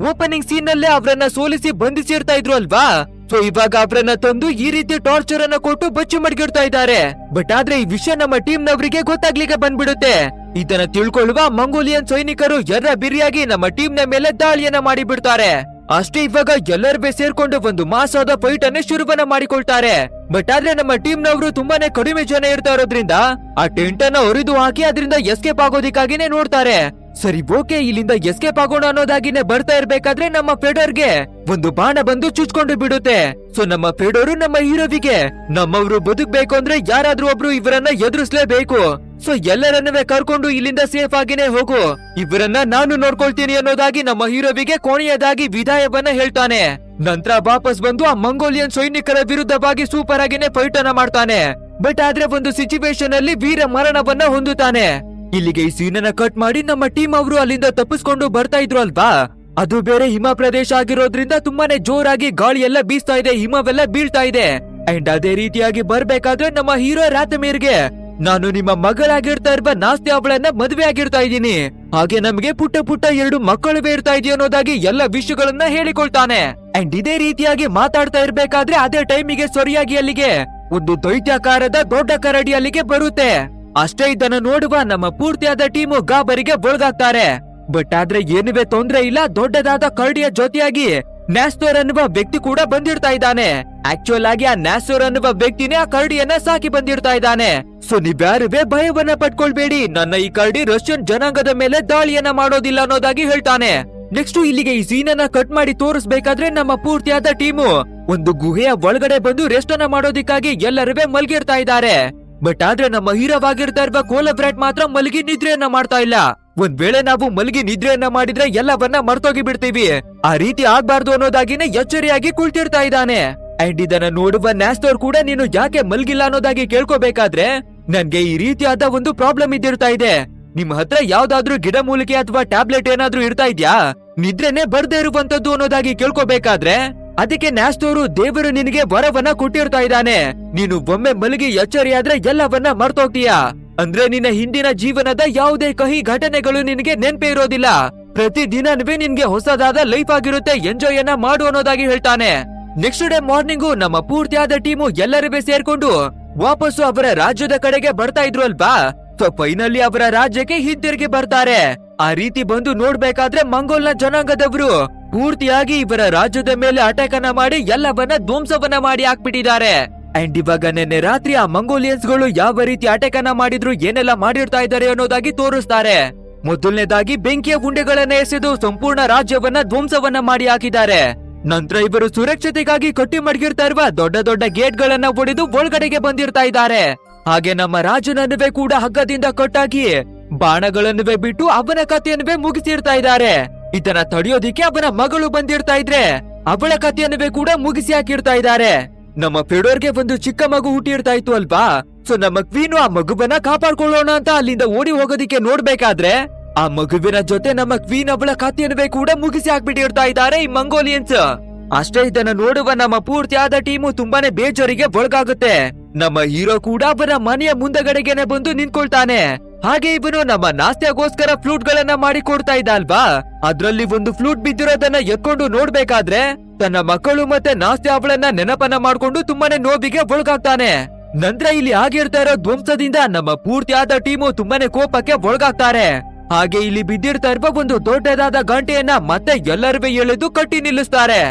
ಓಪನಿಂಗ್ ಸೀನ್ ನಲ್ಲೇ ಅವರನ್ನ ಸೋಲಿಸಿ ಬಂಧಿಸಿರ್ತಾ ಇದ್ರು ಅಲ್ವಾ? ಸೊ ಇವಾಗ ಅವರನ್ನ ತಂದು ಈ ರೀತಿ ಟಾರ್ಚರ್ ಅನ್ನ ಕೊಟ್ಟು ಬಚ್ಚಿ ಮಡಗಿರ್ತಾ ಇದ್ದಾರೆ. ಬಟ್ ಆದ್ರೆ ಈ ವಿಷಯ ನಮ್ಮ ಟೀಮ್ ನವರಿಗೆ ಗೊತ್ತಾಗ್ಲಿಕ್ಕೆ ಬಂದ್ಬಿಡುತ್ತೆ. ಇದನ್ನ ತಿಳ್ಕೊಳ್ಳುವ ಮಂಗೋಲಿಯನ್ ಸೈನಿಕರು ಎರ್ರ ಬಿರಿಯಾಗಿ ನಮ್ಮ ಟೀಮ್ ನ ಮೇಲೆ ದಾಳಿಯನ್ನ ಮಾಡಿ ಬಿಡ್ತಾರೆ. ಅಷ್ಟೇ, ಇವಾಗ ಎಲ್ಲರೂ ಸೇರ್ಕೊಂಡು ಒಂದು ಮಾಸಾದ ಫೈಟ್ ಅನ್ನ ಶುರುವನ್ನ ಮಾಡಿಕೊಳ್ತಾರೆ. ಬಟ್ ಆದ್ರೆ ನಮ್ಮ ಟೀಮ್ ನವರು ತುಂಬಾನೇ ಕಡಿಮೆ ಜನ ಇರ್ತಾ ಇರೋದ್ರಿಂದ ಆ ಟೆಂಟ್ ಅನ್ನ ಹೊರಿದು ಹಾಕಿ ಅದರಿಂದ ಎಸ್ಕೇಪ್ ಆಗೋದಿಕ್ಕಾಗಿನೇ ನೋಡ್ತಾರೆ. ಸರಿ, ಓಕೆ, ಇಲ್ಲಿಂದ ಎಸ್ಕೇಪ್ ಆಗೋಣ ಅನ್ನೋದಾಗಿನೇ ಬರ್ತಾ ಇರ್ಬೇಕಾದ್ರೆ ನಮ್ಮ ಫೆಡರ್ಗೆ ಒಂದು ಬಾಣ ಬಂದು ಚುಚ್ಕೊಂಡು ಬಿಡುತ್ತೆ. ಸೊ ನಮ್ಮ ಫೆಡೋರು ನಮ್ಮ ಹೀರೋವಿಗೆ ನಮ್ಮವ್ರು ಬದುಕ್ಬೇಕು ಅಂದ್ರೆ ಯಾರಾದ್ರೂ ಒಬ್ರು ಇವರನ್ನ ಎದುರಿಸಲೇಬೇಕು. ಸೊ ಎಲ್ಲರನ್ನವೇ ಕರ್ಕೊಂಡು ಇಲ್ಲಿಂದ ಸೇಫ್ ಆಗಿನೇ ಹೋಗು, ಇವರನ್ನ ನಾನು ನೋಡ್ಕೊಳ್ತೀನಿ ಅನ್ನೋದಾಗಿ ನಮ್ಮ ಹೀರೋವಿಗೆ ಕೊನೆಯದಾಗಿ ವಿದಾಯವನ್ನ ಹೇಳ್ತಾನೆ. ನಂತರ ವಾಪಸ್ ಬಂದು ಆ ಮಂಗೋಲಿಯನ್ ಸೈನಿಕರ ವಿರುದ್ಧವಾಗಿ ಸೂಪರ್ ಆಗಿನೇ ಫೈಟ್ ಅನ್ನ ಮಾಡ್ತಾನೆ. ಬಟ್ ಆದ್ರೆ ಒಂದು ಸಿಚುವೇಶನ್ ಅಲ್ಲಿ ವೀರ ಮರಣವನ್ನ ಹೊಂದುತ್ತಾನೆ. ಇಲ್ಲಿಗೆ ಈ ಸೀನ್ ಅನ್ನ ಕಟ್ ಮಾಡಿ ನಮ್ಮ ಟೀಮ್ ಅವರು ಅಲ್ಲಿಂದ ತಪ್ಪಿಸ್ಕೊಂಡು ಬರ್ತಾ ಇದ್ರು ಅಲ್ವಾ? ಅದು ಬೇರೆ ಹಿಮ ಪ್ರದೇಶ ಆಗಿರೋದ್ರಿಂದ ತುಂಬಾನೇ ಜೋರಾಗಿ ಗಾಳಿ ಎಲ್ಲ ಬೀಸ್ತಾ ಇದೆ, ಹಿಮವೆಲ್ಲ ಬೀಳ್ತಾ ಇದೆ. ಅಂಡ್ ಅದೇ ರೀತಿಯಾಗಿ ಬರ್ಬೇಕಾದ್ರೆ ನಮ್ಮ ಹೀರೋ ರಾತಮೀರ್ಗೆ ನಾನು ನಿಮ್ಮ ಮಗಳಾಗಿರ್ತಾ ಇರುವ ನಾಸ್ತಿ ಅವಳನ್ನ ಮದುವೆ ಆಗಿರ್ತಾ ಇದ್ದೀನಿ, ಹಾಗೆ ನಮ್ಗೆ ಪುಟ್ಟ ಪುಟ್ಟ 2 ಮಕ್ಕಳುವೇ ಇರ್ತಾ ಇದೆಯೋ ಅನ್ನೋದಾಗಿ ಎಲ್ಲ ವಿಷಯಗಳನ್ನ ಹೇಳಿಕೊಳ್ತಾನೆ. ಅಂಡ್ ಇದೇ ರೀತಿಯಾಗಿ ಮಾತಾಡ್ತಾ ಇರ್ಬೇಕಾದ್ರೆ ಅದೇ ಟೈಮಿಗೆ ಸರಿಯಾಗಿ ಅಲ್ಲಿಗೆ ಒಂದು ದೈತ್ಯಾಕಾರದ ದೊಡ್ಡ ಕರಡಿ ಅಲ್ಲಿಗೆ ಬರುತ್ತೆ. ಅಷ್ಟೇ, ಇದನ್ನ ನೋಡುವ ನಮ್ಮ ಪೂರ್ತಿಯಾದ ಟೀಮು ಗಾಬರಿಗೆ ಒಳಗಾಗ್ತಾರೆ. ಬಟ್ ಆದ್ರೆ ಏನುವೇ ತೊಂದ್ರೆ ಇಲ್ಲ, ದೊಡ್ಡದಾದ ಕರಡಿಯ ಜೊತೆಯಾಗಿ ನ್ಯಾಸ್ಟೋರ್ ಅನ್ನುವ ವ್ಯಕ್ತಿ ಕೂಡ ಬಂದಿರ್ತಾ ಇದ್ದಾನೆ. ಆಕ್ಚುಲ್ ಆಗಿ ಆ ನ್ಯಾಸ್ಟೋರ್ ಅನ್ನುವ ವ್ಯಕ್ತಿನೇ ಆ ಕರಡಿಯನ್ನ ಸಾಕಿ ಬಂದಿರ್ತಾ ಇದ್ದಾನೆ. ಸೊ ನೀವ್ಯಾರುವೇ ಭಯವನ್ನ ಪಟ್ಕೊಳ್ಬೇಡಿ, ನನ್ನ ಈ ಕರಡಿ ರಷ್ಯನ್ ಜನಾಂಗದ ಮೇಲೆ ದಾಳಿಯನ್ನ ಮಾಡೋದಿಲ್ಲ ಅನ್ನೋದಾಗಿ ಹೇಳ್ತಾನೆ. ನೆಕ್ಸ್ಟ್ ಇಲ್ಲಿಗೆ ಈ ಸೀನ್ ಅನ್ನ ಕಟ್ ಮಾಡಿ ತೋರಿಸ್ಬೇಕಾದ್ರೆ ನಮ್ಮ ಪೂರ್ತಿಯಾದ ಟೀಮು ಒಂದು ಗುಹೆಯ ಒಳಗಡೆ ಬಂದು ರೆಸ್ಟ್ ಅನ್ನ ಮಾಡೋದಿಕ್ಕಾಗಿ ಎಲ್ಲರೂ ಮಲ್ಗಿರ್ತಾ ಇದ್ದಾರೆ. ಬಟ್ ಆದ್ರೆ ನಮ್ಮ ಹೀರೋವಾಗಿರ್ತಾ ಇರುವ ಕೋಲಬ್ರಾಟ್ ಮಾತ್ರ ಮಲಗಿ ನಿದ್ರೆಯನ್ನ ಮಾಡ್ತಾ ಇಲ್ಲ. ಒಂದ್ ವೇಳೆ ನಾವು ಮಲಗಿ ನಿದ್ರೆಯನ್ನ ಮಾಡಿದ್ರೆ ಎಲ್ಲವನ್ನ ಮರ್ತೋಗಿ ಬಿಡ್ತೀವಿ, ಆ ರೀತಿ ಆಗ್ಬಾರ್ದು ಅನ್ನೋದಾಗಿನೇ ಎಚ್ಚರಿಯಾಗಿ ಕುಳಿತಿರ್ತಾ ಇದ್ದಾನೆ. ಅಂಡ್ ಇದನ್ನ ನೋಡುವ ನ್ಯಾಸ್ಟೋರ್ ಕೂಡ ನೀನು ಯಾಕೆ ಮಲ್ಗಿಲ್ಲ ಅನ್ನೋದಾಗಿ ಕೇಳ್ಕೋಬೇಕಾದ್ರೆ ನನ್ಗೆ ಈ ರೀತಿಯಾದ ಒಂದು ಪ್ರಾಬ್ಲಮ್ ಇದ್ದಿರ್ತಾ ಇದೆ, ನಿಮ್ ಹತ್ರ ಯಾವ್ದಾದ್ರು ಗಿಡಮೂಲಿಕೆ ಅಥವಾ ಟ್ಯಾಬ್ಲೆಟ್ ಏನಾದ್ರೂ ಇರ್ತಾ ಇದ್ಯಾ, ನಿದ್ರೆನೆ ಬರ್ದೇ ಇರುವಂತದ್ದು ಅನ್ನೋದಾಗಿ ಕೇಳ್ಕೋಬೇಕಾದ್ರೆ ಅದಕ್ಕೆ ನ್ಯಾಸ್ಟೋರು ದೇವರು ನಿನಗೆ ವರವನ್ನ ಕೊಟ್ಟಿರ್ತಾ ಇದ್ದಾನೆ, ನೀನು ಒಮ್ಮೆ ಮಲಗಿ ಎಚ್ಚರಿಯಾದ್ರೆ ಎಲ್ಲವನ್ನ ಮರ್ತೋಗ್ತೀಯಾ, ಅಂದ್ರೆ ನಿನ್ನ ಹಿಂದಿನ ಜೀವನದ ಯಾವುದೇ ಕಹಿ ಘಟನೆಗಳು ನಿನಗೆ ನೆನ್ಪೇ ಇರೋದಿಲ್ಲ, ಪ್ರತಿ ದಿನವೇ ನಿನ್ಗೆ ಹೊಸದಾದ ಲೈಫ್ ಆಗಿರುತ್ತೆ, ಎಂಜಾಯ್ ಅನ್ನ ಮಾಡು ಅನ್ನೋದಾಗಿ ಹೇಳ್ತಾನೆ. ನೆಕ್ಸ್ಟ್ ಡೇ ಮಾರ್ನಿಂಗು ನಮ್ಮ ಪೂರ್ತಿಯಾದ ಟೀಮು ಎಲ್ಲರೂ ಸೇರ್ಕೊಂಡು ವಾಪಸ್ಸು ಅವರ ರಾಜ್ಯದ ಕಡೆಗೆ ಬರ್ತಾ ಇದ್ರು ಅಲ್ವಾ? ಸೊ ಫೈನಲಿ ಅವರ ರಾಜ್ಯಕ್ಕೆ ಹಿಂತಿರುಗಿ ಬರ್ತಾರೆ. ಆ ರೀತಿ ಬಂದು ನೋಡ್ಬೇಕಾದ್ರೆ ಮಂಗೋಲ್ನ ಜನಾಂಗದವರು ಪೂರ್ತಿಯಾಗಿ ಇವರ ರಾಜ್ಯದ ಮೇಲೆ ಅಟ್ಯಾಕ್ ಅನ್ನ ಮಾಡಿ ಎಲ್ಲವನ್ನ ಧ್ವಂಸವನ್ನ ಮಾಡಿ ಹಾಕ್ಬಿಟ್ಟಿದ್ದಾರೆ. ಅಂಡ್ ಇವಾಗ ನಿನ್ನೆ ರಾತ್ರಿ ಆ ಮಂಗೋಲಿಯನ್ಸ್ ಗಳು ಯಾವ ರೀತಿ ಅಟ್ಯಾಕ್ ಅನ್ನ ಮಾಡಿದ್ರು, ಏನೆಲ್ಲ ಮಾಡಿರ್ತಾ ಇದ್ದಾರೆ ಅನ್ನೋದಾಗಿ ತೋರಿಸ್ತಾರೆ. ಮೊದಲನೇದಾಗಿ ಬೆಂಕಿಯ ಗುಂಡೆಗಳನ್ನ ಎಸೆದು ಸಂಪೂರ್ಣ ರಾಜ್ಯವನ್ನ ಧ್ವಂಸವನ್ನ ಮಾಡಿ ಹಾಕಿದ್ದಾರೆ. ನಂತರ ಇವರು ಸುರಕ್ಷತೆಗಾಗಿ ಕಟ್ಟಿ ಮಡಗಿರ್ತಾ ಇರುವ ದೊಡ್ಡ ದೊಡ್ಡ ಗೇಟ್ ಗಳನ್ನ ಒಡೆದು ಒಳಗಡೆಗೆ ಬಂದಿರ್ತಾ ಇದ್ದಾರೆ. ಹಾಗೆ ನಮ್ಮ ರಾಜನನ್ನುವೇ ಕೂಡ ಹಗ್ಗದಿಂದ ಕಟ್ಟಾಕಿ ಬಾಣಗಳನ್ನುವೇ ಬಿಟ್ಟು ಅವನ ಕಥೆಯನ್ನುವೇ ಮುಗಿಸಿರ್ತಾ ಇದ್ದಾರೆ. ಇದನ್ನ ತಡೆಯೋದಿಕ್ಕೆ ಅವನ ಮಗಳು ಬಂದಿರ್ತಾ ಇದ್ರೆ ಅವಳ ಕಥೆಯನ್ನುವೇ ಕೂಡ ಮುಗಿಸಿ ಹಾಕಿರ್ತಾ ಇದ್ದಾರೆ. ನಮ್ಮ ಫೆಡೋರ್ಗೆ ಒಂದು ಚಿಕ್ಕ ಮಗು ಹುಟ್ಟಿರ್ತಾ ಇತ್ತು ಅಲ್ವಾ? ಸೊ ನಮ್ಮ ಕ್ವೀನು ಆ ಮಗುವನ್ನ ಕಾಪಾಡ್ಕೊಳ್ಳೋಣ ಅಂತ ಅಲ್ಲಿಂದ ಓಡಿ ಹೋಗೋದಿಕ್ಕೆ ನೋಡ್ಬೇಕಾದ್ರೆ ಆ ಮಗುವಿನ ಜೊತೆ ನಮ್ಮ ಕ್ವೀನ್ ಅವಳ ಕಥೆಯನ್ನುವೇ ಕೂಡ ಮುಗಿಸಿ ಹಾಕ್ಬಿಟ್ಟಿರ್ತಾ ಇದ್ದಾರೆ ಈ ಮಂಗೋಲಿಯನ್ಸ್. ಅಷ್ಟೇ, ಇದನ್ನ ನೋಡುವ ನಮ್ಮ ಪೂರ್ತಿಯಾದ ಟೀಮು ತುಂಬಾನೇ ಬೇಜಾರಿಗೆ ಒಳಗಾಗುತ್ತೆ. ನಮ್ಮ ಹೀರೋ ಕೂಡ ಅವರ ಮನೆಯ ಮುಂದಗಡೆಗೆನೆ ಬಂದು ನಿಂತ್ಕೊಳ್ತಾನೆ. ಹಾಗೆ ಇವನು ನಮ್ಮ ನಾಸ್ತಿಗೋಸ್ಕರ ಫ್ಲೂಟ್ ಗಳನ್ನ ಮಾಡಿ ಕೊಡ್ತಾ ಇದ್ದ ಅಲ್ವಾ? ಅದ್ರಲ್ಲಿ ಒಂದು ಫ್ಲೂಟ್ ಬಿದ್ದಿರೋದನ್ನ ಎತ್ಕೊಂಡು ನೋಡ್ಬೇಕಾದ್ರೆ ತನ್ನ ಮಕ್ಕಳು ಮತ್ತೆ ನಾಸ್ತಿ ಅವಳನ್ನ ನೆನಪನ್ನ ಮಾಡ್ಕೊಂಡು ತುಂಬಾನೇ ನೋವಿಗೆ ಒಳಗಾಗ್ತಾನೆ. ನಂತರ ಇಲ್ಲಿ ಆಗಿರ್ತಾ ಇರೋ ಧ್ವಂಸದಿಂದ ನಮ್ಮ ಪೂರ್ತಿಯಾದ ಟೀಮು ತುಂಬಾನೇ ಕೋಪಕ್ಕೆ ಒಳಗಾಗ್ತಾರೆ. ಹಾಗೆ ಇಲ್ಲಿ ಬಿದ್ದಿರ್ತಾ ಇರುವ ಒಂದು ದೊಡ್ಡದಾದ ಗಂಟೆಯನ್ನ ಮತ್ತೆ ಎಲ್ಲರೂ ಎಳೆದು ಕಟ್ಟಿ ನಿಲ್ಲಿಸ್ತಾರೆ.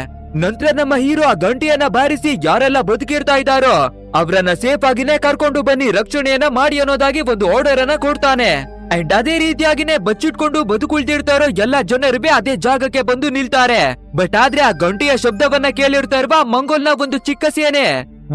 ನಂತರ ನಮ್ಮ ಹೀರೋ ಆ ಗಂಟೆಯನ್ನ ಬಾರಿಸಿ ಯಾರೆಲ್ಲ ಬದುಕಿರ್ತಾ ಇದ್ದಾರೋ ಅವರನ್ನ ಸೇಫ್ ಆಗಿನೇ ಕರ್ಕೊಂಡು ಬನ್ನಿ, ರಕ್ಷಣೆಯನ್ನ ಮಾಡಿ ಅನ್ನೋದಾಗಿ ಒಂದು ಆರ್ಡರ್ ಅನ್ನ ಕೊಡ್ತಾನೆ. ಅಂಡ್ ಅದೇ ರೀತಿಯಾಗಿನೇ ಬಚ್ಚಿಟ್ಕೊಂಡು ಬದುಕುಳಿದಿರ್ತಾರೋ ಎಲ್ಲಾ ಜನರು ಅದೇ ಜಾಗಕ್ಕೆ ಬಂದು ನಿಲ್ತಾರೆ. ಬಟ್ ಆದ್ರೆ ಆ ಗಂಟೆಯ ಶಬ್ದವನ್ನ ಕೇಳಿರ್ತಾ ಇರುವ ಮಂಗೋಲ್ನ ಒಂದು ಚಿಕ್ಕ ಸೇನೆ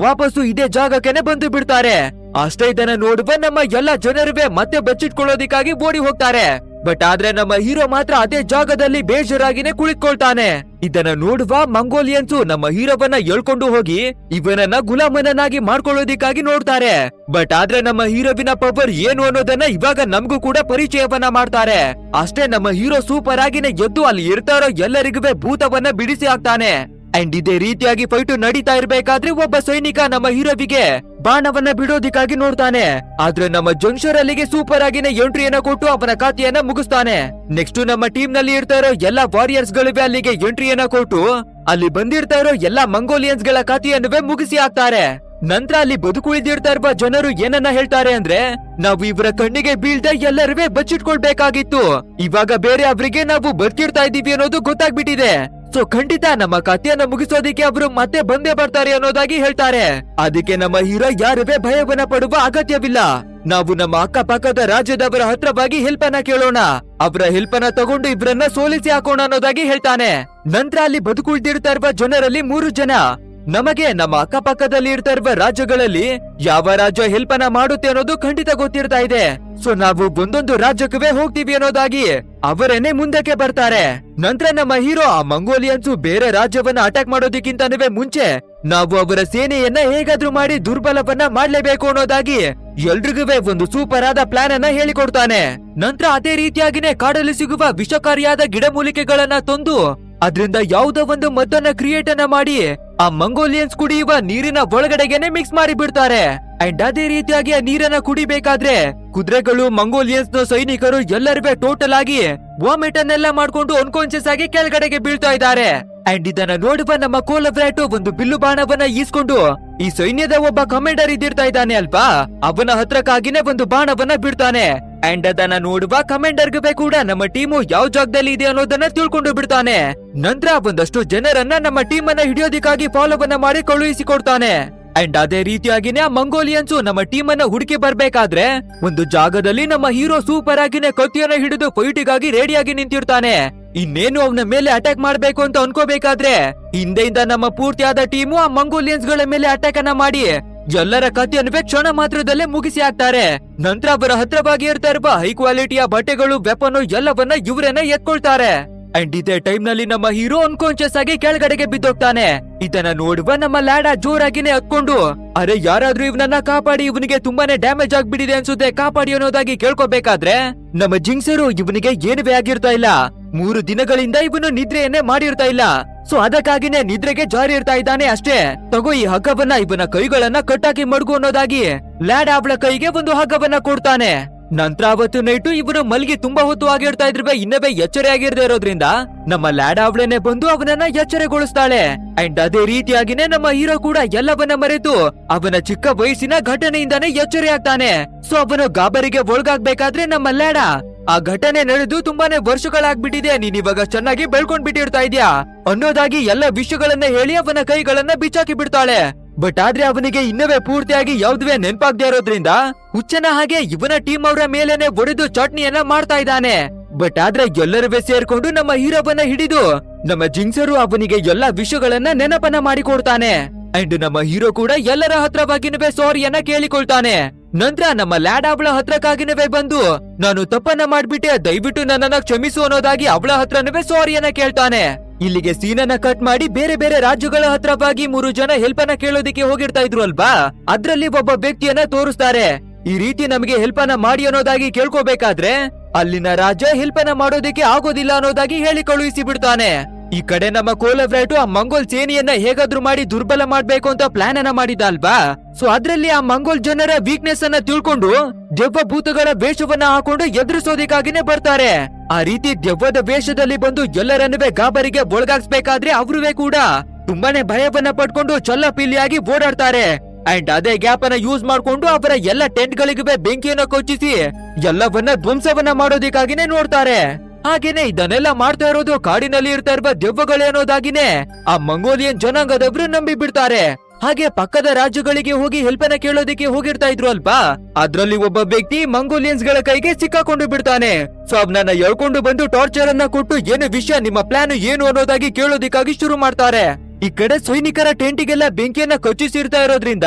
ವಾಪಸ್ಸು ಇದೇ ಜಾಗಕ್ಕೆನೆ ಬಂದು ಬಿಡ್ತಾರೆ. ಅಷ್ಟೇ ಇದನ್ನ ನೋಡುವ ನಮ್ಮ ಎಲ್ಲಾ ಜನರುವೆ ಮತ್ತೆ ಬಚ್ಚಿಟ್ಕೊಳ್ಳೋದಿಕ್ಕಾಗಿ ಓಡಿ ಹೋಗ್ತಾರೆ. ಬಟ್ ಆದ್ರೆ ನಮ್ಮ ಹೀರೋ ಮಾತ್ರ ಅದೇ ಜಾಗದಲ್ಲಿ ಬೇಜಾರಾಗಿನೇ ಕುಳಿತುಕೊಳ್ತಾನೆ. ಇದನ್ನ ನೋಡುವ ಮಂಗೋಲಿಯನ್ಸು ನಮ್ಮ ಹೀರೋವನ್ನ ಎಳ್ಕೊಂಡು ಹೋಗಿ ಇವನನ್ನ ಗುಲಾಮನನ್ನಾಗಿ ಮಾಡ್ಕೊಳ್ಳೋದಿಕ್ಕಾಗಿ ನೋಡ್ತಾರೆ. ಬಟ್ ಆದ್ರೆ ನಮ್ಮ ಹೀರೋವಿನ ಪವರ್ ಏನು ಅನ್ನೋದನ್ನ ಇವಾಗ ನಮಗೂ ಕೂಡ ಪರಿಚಯವನ್ನ ಮಾಡ್ತಾರೆ. ಅಷ್ಟೇ ನಮ್ಮ ಹೀರೋ ಸೂಪರ್ ಆಗಿನೇ ಎದ್ದು ಅಲ್ಲಿ ಇರ್ತಾರೋ ಎಲ್ಲರಿಗೂ ಭೂತವನ್ನ ಬಿಡಿಸಿ ಹಾಕ್ತಾನೆ. ಅಂಡ್ ಇದೇ ರೀತಿಯಾಗಿ ಫೈಟ್ ನಡೀತಾ ಇರ್ಬೇಕಾದ್ರೆ ಒಬ್ಬ ಸೈನಿಕ ನಮ್ಮ ಹೀರೋವಿಗೆ ಬಾಣವನ್ನ ಬಿಡೋದಿಕ್ಕಾಗಿ ನೋಡ್ತಾನೆ. ಆದ್ರೆ ನಮ್ಮ ಜಂಕ್ಷರ್ ಅಲ್ಲಿಗೆ ಸೂಪರ್ ಆಗಿನೇ ಎಂಟ್ರಿಯನ್ನ ಕೊಟ್ಟು ಅವನ ಖಾತೆಯನ್ನ ಮುಗಿಸ್ತಾನೆ. ನೆಕ್ಸ್ಟ್ ನಮ್ಮ ಟೀಮ್ ನಲ್ಲಿ ಇರ್ತಾ ಇರೋ ಎಲ್ಲಾ ವಾರಿಯರ್ಸ್ ಗಳಿವೆ ಅಲ್ಲಿಗೆ ಎಂಟ್ರಿಯನ್ನ ಕೊಟ್ಟು ಅಲ್ಲಿ ಬಂದಿರ್ತಾ ಇರೋ ಎಲ್ಲಾ ಮಂಗೋಲಿಯನ್ಸ್ ಗಳ ಖಾತೆಯನ್ನುವೆ ಮುಗಿಸಿ ಹಾಕ್ತಾರೆ. ನಂತರ ಅಲ್ಲಿ ಬದುಕುಳಿದಿರ್ತಾ ಇರುವ ಜನರು ಏನನ್ನ ಹೇಳ್ತಾರೆ ಅಂದ್ರೆ, ನಾವು ಇವರ ಕಣ್ಣಿಗೆ ಬೀಳ್ದೆ ಎಲ್ಲರೂ ಬಚ್ಚಿಟ್ಕೊಳ್ಬೇಕಾಗಿತ್ತು, ಇವಾಗ ಬೇರೆ ಅವರಿಗೆ ನಾವು ಬರ್ತಿರ್ತಾ ಇದೀವಿ ಅನ್ನೋದು ಗೊತ್ತಾಗ್ಬಿಟ್ಟಿದೆ. ಸೊ ಖಂಡಿತ ನಮ್ಮ ಕಥೆಯನ್ನ ಮುಗಿಸೋದಿಕ್ಕೆ ಅವರು ಮತ್ತೆ ಬಂದೇ ಬರ್ತಾರೆ ಅನ್ನೋದಾಗಿ ಹೇಳ್ತಾರೆ. ಅದಕ್ಕೆ ನಮ್ಮ ಹೀರೋ ಯಾರುವೆ ಭಯವನ್ನ ಪಡುವ ಅಗತ್ಯವಿಲ್ಲ, ನಾವು ನಮ್ಮ ಅಕ್ಕಪಕ್ಕದ ರಾಜ್ಯದವರ ಹತ್ರವಾಗಿ ಹೆಲ್ಪ್ ಅನ್ನ ಕೇಳೋಣ, ಅವರ ಹೆಲ್ಪ್ ಅನ್ನ ತಗೊಂಡು ಇಬ್ಬರನ್ನ ಸೋಲಿಸಿ ಹಾಕೋಣ ಅನ್ನೋದಾಗಿ ಹೇಳ್ತಾನೆ. ನಂತರ ಅಲ್ಲಿ ಬದುಕುಳಿದಿರ್ತಾ ಇರುವ ಜನರಲ್ಲಿ 3 ಜನ ನಮಗೆ ನಮ್ಮ ಅಕ್ಕಪಕ್ಕದಲ್ಲಿ ಇರ್ತಾ ಇರುವ ರಾಜ್ಯಗಳಲ್ಲಿ ಯಾವ ರಾಜ್ಯ ಹೆಲ್ಪ್ ಅನ್ನ ಮಾಡುತ್ತೆ ಅನ್ನೋದು ಖಂಡಿತ ಗೊತ್ತಿರ್ತಾ ಇದೆ. ಸೊ ನಾವು ಒಂದೊಂದು ರಾಜ್ಯಕ್ಕೆ ಹೋಗ್ತೀವಿ ಅನ್ನೋದಾಗಿ ಅವರೇನೆ ಮುಂದಕ್ಕೆ ಬರ್ತಾರೆ. ನಂತರ ನಮ್ಮ ಹೀರೋ ಆ ಮಂಗೋಲಿಯನ್ಸು ಬೇರೆ ರಾಜ್ಯವನ್ನ ಅಟ್ಯಾಕ್ ಮಾಡೋದಕ್ಕಿಂತನೂ ಮುಂಚೆ ನಾವು ಅವರ ಸೇನೆಯನ್ನ ಹೇಗಾದ್ರೂ ಮಾಡಿ ದುರ್ಬಲವನ್ನ ಮಾಡ್ಲೇಬೇಕು ಅನ್ನೋದಾಗಿ ಎಲ್ರಿಗೂ ಒಂದು ಸೂಪರ್ ಆದ ಪ್ಲಾನ್ ಅನ್ನ ಹೇಳಿಕೊಡ್ತಾನೆ. ನಂತರ ಅದೇ ರೀತಿಯಾಗಿನೇ ಕಾಡಲ್ಲಿ ಸಿಗುವ ವಿಷಕಾರಿಯಾದ ಗಿಡಮೂಲಿಕೆಗಳನ್ನ ತಂದು ಅದ್ರಿಂದ ಯಾವುದೋ ಒಂದು ಮದ್ದನ್ನ ಕ್ರಿಯೇಟ್ ಅನ್ನ ಮಾಡಿ ಆ ಮಂಗೋಲಿಯನ್ಸ್ ಕುಡಿಯುವ ನೀರಿನ ಒಳಗಡೆಗೆನೆ ಮಿಕ್ಸ್ ಮಾಡಿ ಬಿಡ್ತಾರೆ. ಅಂಡ್ ಅದೇ ರೀತಿಯಾಗಿ ಆ ನೀರನ್ನ ಕುಡಿಬೇಕಾದ್ರೆ ಕುದುರೆಗಳು ಮಂಗೋಲಿಯನ್ಸ್ ನ ಸೈನಿಕರು ಎಲ್ಲರೂ ಟೋಟಲ್ ಆಗಿ ವಾಮಿಟ್ ಅನ್ನೆಲ್ಲ ಮಾಡ್ಕೊಂಡು ಅನ್ಕಾನ್ಶಿಯಸ್ ಆಗಿ ಕೆಳಗಡೆಗೆ ಬೀಳ್ತಾ ಇದ್ದಾರೆ. ಅಂಡ್ ಇದನ್ನ ನೋಡುವ ನಮ್ಮ ಕೋಲಬ್ರಾಟು ಒಂದು ಬಿಲ್ಲು ಬಾಣವನ್ನ ಈಸ್ಕೊಂಡು ಈ ಸೈನ್ಯದ ಒಬ್ಬ ಕಮಾಂಡರ್ ಇದ್ದಿರ್ತಾ ಇದ್ದಾನೆ ಅಲ್ವಾ, ಅವನ ಹತ್ರಕ್ಕಾಗಿನೇ ಒಂದು ಬಾಣವನ್ನ ಬಿಡ್ತಾನೆ. ಅಂಡ್ ಅದನ್ನ ನೋಡುವ ಕಮಾಂಡರ್ಗೆ ಕೂಡ ನಮ್ಮ ಟೀಮು ಯಾವ ಜಾಗದಲ್ಲಿ ಇದೆ ಅನ್ನೋದನ್ನ ತಿಳ್ಕೊಂಡು ಬಿಡ್ತಾನೆ. ನಂತರ ಒಂದಷ್ಟು ಜನರನ್ನ ನಮ್ಮ ಟೀಮ್ ಅನ್ನ ಹಿಡಿಯೋದಿಕ್ಕಾಗಿ ಫಾಲೋವನ್ನ ಮಾಡಿ ಕಳುಹಿಸಿಕೊಡ್ತಾನೆ. ಅಂಡ್ ಅದೇ ರೀತಿಯಾಗಿನೇ ಆ ಮಂಗೋಲಿಯನ್ಸು ನಮ್ಮ ಟೀಮ್ ಅನ್ನ ಹುಡುಕಿ ಬರ್ಬೇಕಾದ್ರೆ ಒಂದು ಜಾಗದಲ್ಲಿ ನಮ್ಮ ಹೀರೋ ಸೂಪರ್ ಆಗಿನೇ ಕತ್ತಿಯನ್ನ ಹಿಡಿದು ಫೈಟಿಗಾಗಿ ರೆಡಿಯಾಗಿ ನಿಂತಿರ್ತಾನೆ. ಇನ್ನೇನು ಅವನ ಮೇಲೆ ಅಟ್ಯಾಕ್ ಮಾಡ್ಬೇಕು ಅಂತ ಅನ್ಕೋಬೇಕಾದ್ರೆ ಹಿಂದೆಯಿಂದ ನಮ್ಮ ಪೂರ್ತಿಯಾದ ಟೀಮು ಆ ಮಂಗೋಲಿಯನ್ಸ್ ಗಳ ಮೇಲೆ ಅಟ್ಯಾಕ್ ಅನ್ನ ಮಾಡಿ ಎಲ್ಲರ ಕಥೆಯನ್ನು ಕ್ಷಣ ಮಾತ್ರದಲ್ಲೇ ಮುಗಿಸಿ ಹಾಕ್ತಾರೆ. ನಂತರ ಅವರ ಹತ್ರವಾಗಿ ಇರ್ತಾ ಇರುವ ಹೈ ಕ್ವಾಲಿಟಿಯ ಬಟ್ಟೆಗಳು, ವೆಪನ್ ಎಲ್ಲವನ್ನ ಇವರೇನೆ ಎತ್ಕೊಳ್ತಾರೆ. ಅಂಡ್ ಇದೇ ಟೈಮ್ ನಲ್ಲಿ ನಮ್ಮ ಹೀರೋ ಅನ್ಕಾನ್ಶಿಯಸ್ ಆಗಿ ಕೆಳಗಡೆಗೆ ಬಿದ್ದೋಗ್ತಾನೆ. ಇದನ್ನ ನೋಡುವ ನಮ್ಮ ಲ್ಯಾಡ ಜೋರಾಗಿನೇ ಹತ್ಕೊಂಡು, ಅರೆ ಯಾರಾದ್ರೂ ಇವನನ್ನ ಕಾಪಾಡಿ, ಇವನಿಗೆ ತುಂಬಾನೇ ಡ್ಯಾಮೇಜ್ ಆಗ್ಬಿಟ್ಟಿದೆ ಅನ್ಸುತ್ತೆ, ಕಾಪಾಡಿ ಅನ್ನೋದಾಗಿ ಕೇಳ್ಕೊಬೇಕಾದ್ರೆ ನಮ್ಮ ಜಿಂಕ್ಸರು ಇವನಿಗೆ ಏನುವೇ ಆಗಿರ್ತಾ ಇಲ್ಲ. 3 ದಿನಗಳಿಂದ ಇವನು ನಿದ್ರೆಯನ್ನೇ ಮಾಡಿರ್ತಾ ಇಲ್ಲ. ಸೊ ಅದಕ್ಕಾಗಿನೇ ನಿದ್ರೆಗೆ ಜಾರಿ ಇರ್ತಾ ಇದ್ದಾನೆ ಅಷ್ಟೇ. ತಗೋ ಈ ಹಗ್ಗವನ್ನ ಇವನ ಕೈಗಳನ್ನ ಕಟ್ಟಾಕಿ ಮಡ್ಗು ಅನ್ನೋದಾಗಿ ಲ್ಯಾಡ್ ಅವಳ ಕೈಗೆ ಒಂದು ಹಗ್ಗವನ್ನ ಕೊಡ್ತಾನೆ. ನಂತರ ಅವತ್ತು ನೈಟು ಇವನು ಮಲ್ಗಿ ತುಂಬಾ ಹೊತ್ತು ಆಗಿರ್ತಾ ಇದ್ರೆ ಇನ್ನವೇ ಎಚ್ಚರ ಆಗಿರದೇ ಇರೋದ್ರಿಂದ ನಮ್ಮ ಲ್ಯಾಡ್ ಅವಳೇನೆ ಬಂದು ಅವನನ್ನ ಎಚ್ಚರಗೊಳಿಸ್ತಾಳೆ. ಅಂಡ್ ಅದೇ ರೀತಿಯಾಗಿನೇ ನಮ್ಮ ಹೀರೋ ಕೂಡ ಎಲ್ಲವನ್ನ ಮರೆತು ಅವನ ಚಿಕ್ಕ ವಯಸ್ಸಿನ ಘಟನೆಯಿಂದಾನೇ ಎಚ್ಚರಿ ಆಗ್ತಾನೆ. ಸೊ ಅವನು ಗಾಬರಿಗೆ ಒಳಗಾಗ್ಬೇಕಾದ್ರೆ ನಮ್ಮ ಲ್ಯಾಡ ಆ ಘಟನೆ ನಡೆದು ತುಂಬಾನೇ ವರ್ಷಗಳಾಗ್ಬಿಟ್ಟಿದೆ, ನೀನ್ ಇವಾಗ ಚೆನ್ನಾಗಿ ಬೆಳ್ಕೊಂಡ್ ಬಿಟ್ಟಿರ್ತಾ ಇದ್ಯಾ ಅನ್ನೋದಾಗಿ ಎಲ್ಲ ವಿಷಯಗಳನ್ನ ಹೇಳಿ ಅವನ ಕೈಗಳನ್ನ ಬಿಚ್ಚಾಕಿ ಬಿಡ್ತಾಳೆ. ಬಟ್ ಆದ್ರೆ ಅವನಿಗೆ ಇನ್ನವೇ ಪೂರ್ತಿಯಾಗಿ ಯಾವ್ದುವೆ ನೆನ್ಪಾಗ್ದೇ ಇರೋದ್ರಿಂದ ಹುಚ್ಚನ ಹಾಗೆ ಇವನ ಟೀಮ್ ಅವರ ಮೇಲೇನೆ ಒಡೆದು ಚಟ್ನಿಯನ್ನ ಮಾಡ್ತಾ ಇದ್ದಾನೆ. ಬಟ್ ಆದ್ರೆ ಎಲ್ಲರೂ ಸೇರ್ಕೊಂಡು ನಮ್ಮ ಹೀರೋವನ್ನ ಹಿಡಿದು ನಮ್ಮ ಜಿಂಕ್ಸರು ಅವನಿಗೆ ಎಲ್ಲಾ ವಿಷಯಗಳನ್ನ ನೆನಪನ್ನ ಮಾಡಿಕೊಡ್ತಾನೆ. ಅಂಡ್ ನಮ್ಮ ಹೀರೋ ಕೂಡ ಎಲ್ಲರ ಹತ್ರವಾಗಿನವೇ ಸಾರಿಯನ್ನ ಕೇಳಿಕೊಳ್ತಾನೆ. ನಂತರ ನಮ್ಮ ಲ್ಯಾಡ್ ಅವಳ ಹತ್ರಕ್ಕಾಗಿನವೇ ಬಂದು, ನಾನು ತಪ್ಪನ್ನ ಮಾಡ್ಬಿಟ್ಟೆ, ದಯವಿಟ್ಟು ನನ್ನನ್ನ ಕ್ಷಮಿಸು ಅನ್ನೋದಾಗಿ ಅವಳ ಹತ್ರನವೇ ಸಾರಿಯನ್ನ ಕೇಳ್ತಾನೆ. ಇಲ್ಲಿಗೆ ಸೀನನ್ನ ಕಟ್ ಮಾಡಿ ಬೇರೆ ಬೇರೆ ರಾಜ್ಯಗಳ ಹತ್ರವಾಗಿ 3 ಜನ ಹೆಲ್ಪ್ ಅನ್ನ ಕೇಳೋದಿಕ್ಕೆ ಹೋಗಿರ್ತಾ ಇದ್ರು ಅಲ್ವಾ, ಅದ್ರಲ್ಲಿ ಒಬ್ಬ ವ್ಯಕ್ತಿಯನ್ನ ತೋರಿಸ್ತಾರೆ. ಈ ರೀತಿ ನಮಗೆ ಹೆಲ್ಪ್ ಅನ್ನ ಮಾಡಿ ಅನ್ನೋದಾಗಿ ಕೇಳ್ಕೋಬೇಕಾದ್ರೆ ಅಲ್ಲಿನ ರಾಜ್ಯ ಹೆಲ್ಪ್ ಅನ್ನ ಮಾಡೋದಿಕ್ಕೆ ಆಗೋದಿಲ್ಲ ಅನ್ನೋದಾಗಿ ಹೇಳಿ ಕಳುಹಿಸಿ ಬಿಡ್ತಾನೆ. ಈ ಕಡೆ ನಮ್ಮ ಕೋಲಬ್ರೈಟ್ ಆ ಮಂಗೋಲ್ ಸೇನೆಯನ್ನ ಹೇಗಾದ್ರೂ ಮಾಡಿ ದುರ್ಬಲ ಮಾಡ್ಬೇಕು ಅಂತ ಪ್ಲಾನ್ ಅನ್ನ ಮಾಡಿದ ಅಲ್ವಾ. ಸೊ ಅದ್ರಲ್ಲಿ ಆ ಮಂಗೋಲ್ ಜನರ ವೀಕ್ನೆಸ್ ಅನ್ನ ತಿಳ್ಕೊಂಡು ದೆವ್ವ ಭೂತಗಳ ವೇಷವನ್ನ ಹಾಕೊಂಡು ಎದುರಿಸೋದಿಕ್ಕಾಗಿನೇ ಬರ್ತಾರೆ. ಆ ರೀತಿ ದೆವ್ವದ ವೇಷದಲ್ಲಿ ಬಂದು ಎಲ್ಲರನ್ನುವೆ ಗಾಬರಿಗೆ ಒಳಗಾಗ್ಸ್ಬೇಕಾದ್ರೆ ಅವ್ರುವೆ ಕೂಡ ತುಂಬಾನೇ ಭಯವನ್ನ ಪಟ್ಕೊಂಡು ಚಲ್ಲಪಿಲ್ಲಿಯಾಗಿ ಓಡಾಡ್ತಾರೆ. ಅಂಡ್ ಅದೇ ಗ್ಯಾಪ್ ಅನ್ನ ಯೂಸ್ ಮಾಡ್ಕೊಂಡು ಅವರ ಎಲ್ಲ ಟೆಂಟ್ ಗಳಿಗೆ ಬೆಂಕಿಯನ್ನ ಕೊಚ್ಚಿಸಿ ಎಲ್ಲವನ್ನ ಧ್ವಂಸವನ್ನ ಮಾಡೋದಿಕ್ಕಾಗಿನೇ ನೋಡ್ತಾರೆ. ಹಾಗೇನೆ ಇದನ್ನೆಲ್ಲ ಮಾಡ್ತಾ ಇರೋದು ಕಾಡಿನಲ್ಲಿ ಇರ್ತಾ ಇರುವ ದೆವ್ವಗಳೇ ಅನ್ನೋದಾಗಿನೇ ಆ ಮಂಗೋಲಿಯನ್ ಜನಾಂಗದವರು ನಂಬಿ ಬಿಡ್ತಾರೆ. ಹಾಗೆ ಪಕ್ಕದ ರಾಜ್ಯಗಳಿಗೆ ಹೋಗಿ ಹೆಲ್ಪ್ ಅನ್ನ ಕೇಳೋದಿಕ್ಕೆ ಹೋಗಿರ್ತಾ ಇದ್ರು ಅಲ್ವಾ, ಅದ್ರಲ್ಲಿ ಒಬ್ಬ ವ್ಯಕ್ತಿ ಮಂಗೋಲಿಯನ್ಸ್ ಗಳ ಕೈಗೆ ಸಿಕ್ಕಾಕೊಂಡು ಬಿಡ್ತಾನೆ. ಸೊ ಅವನನ್ನ ಎಳ್ಕೊಂಡು ಬಂದು ಟಾರ್ಚರ್ ಅನ್ನ ಕೊಟ್ಟು ಏನು ವಿಷಯ, ನಿಮ್ಮ ಪ್ಲಾನ್ ಏನು ಅನ್ನೋದಾಗಿ ಕೇಳೋದಿಕ್ಕಾಗಿ ಶುರು ಮಾಡ್ತಾರೆ. ಈ ಕಡೆ ಸೈನಿಕರ ಟೆಂಟಿಗೆಲ್ಲ ಬೆಂಕಿಯನ್ನ ಕಚ್ಚಿಸಿರ್ತಾ ಇರೋದ್ರಿಂದ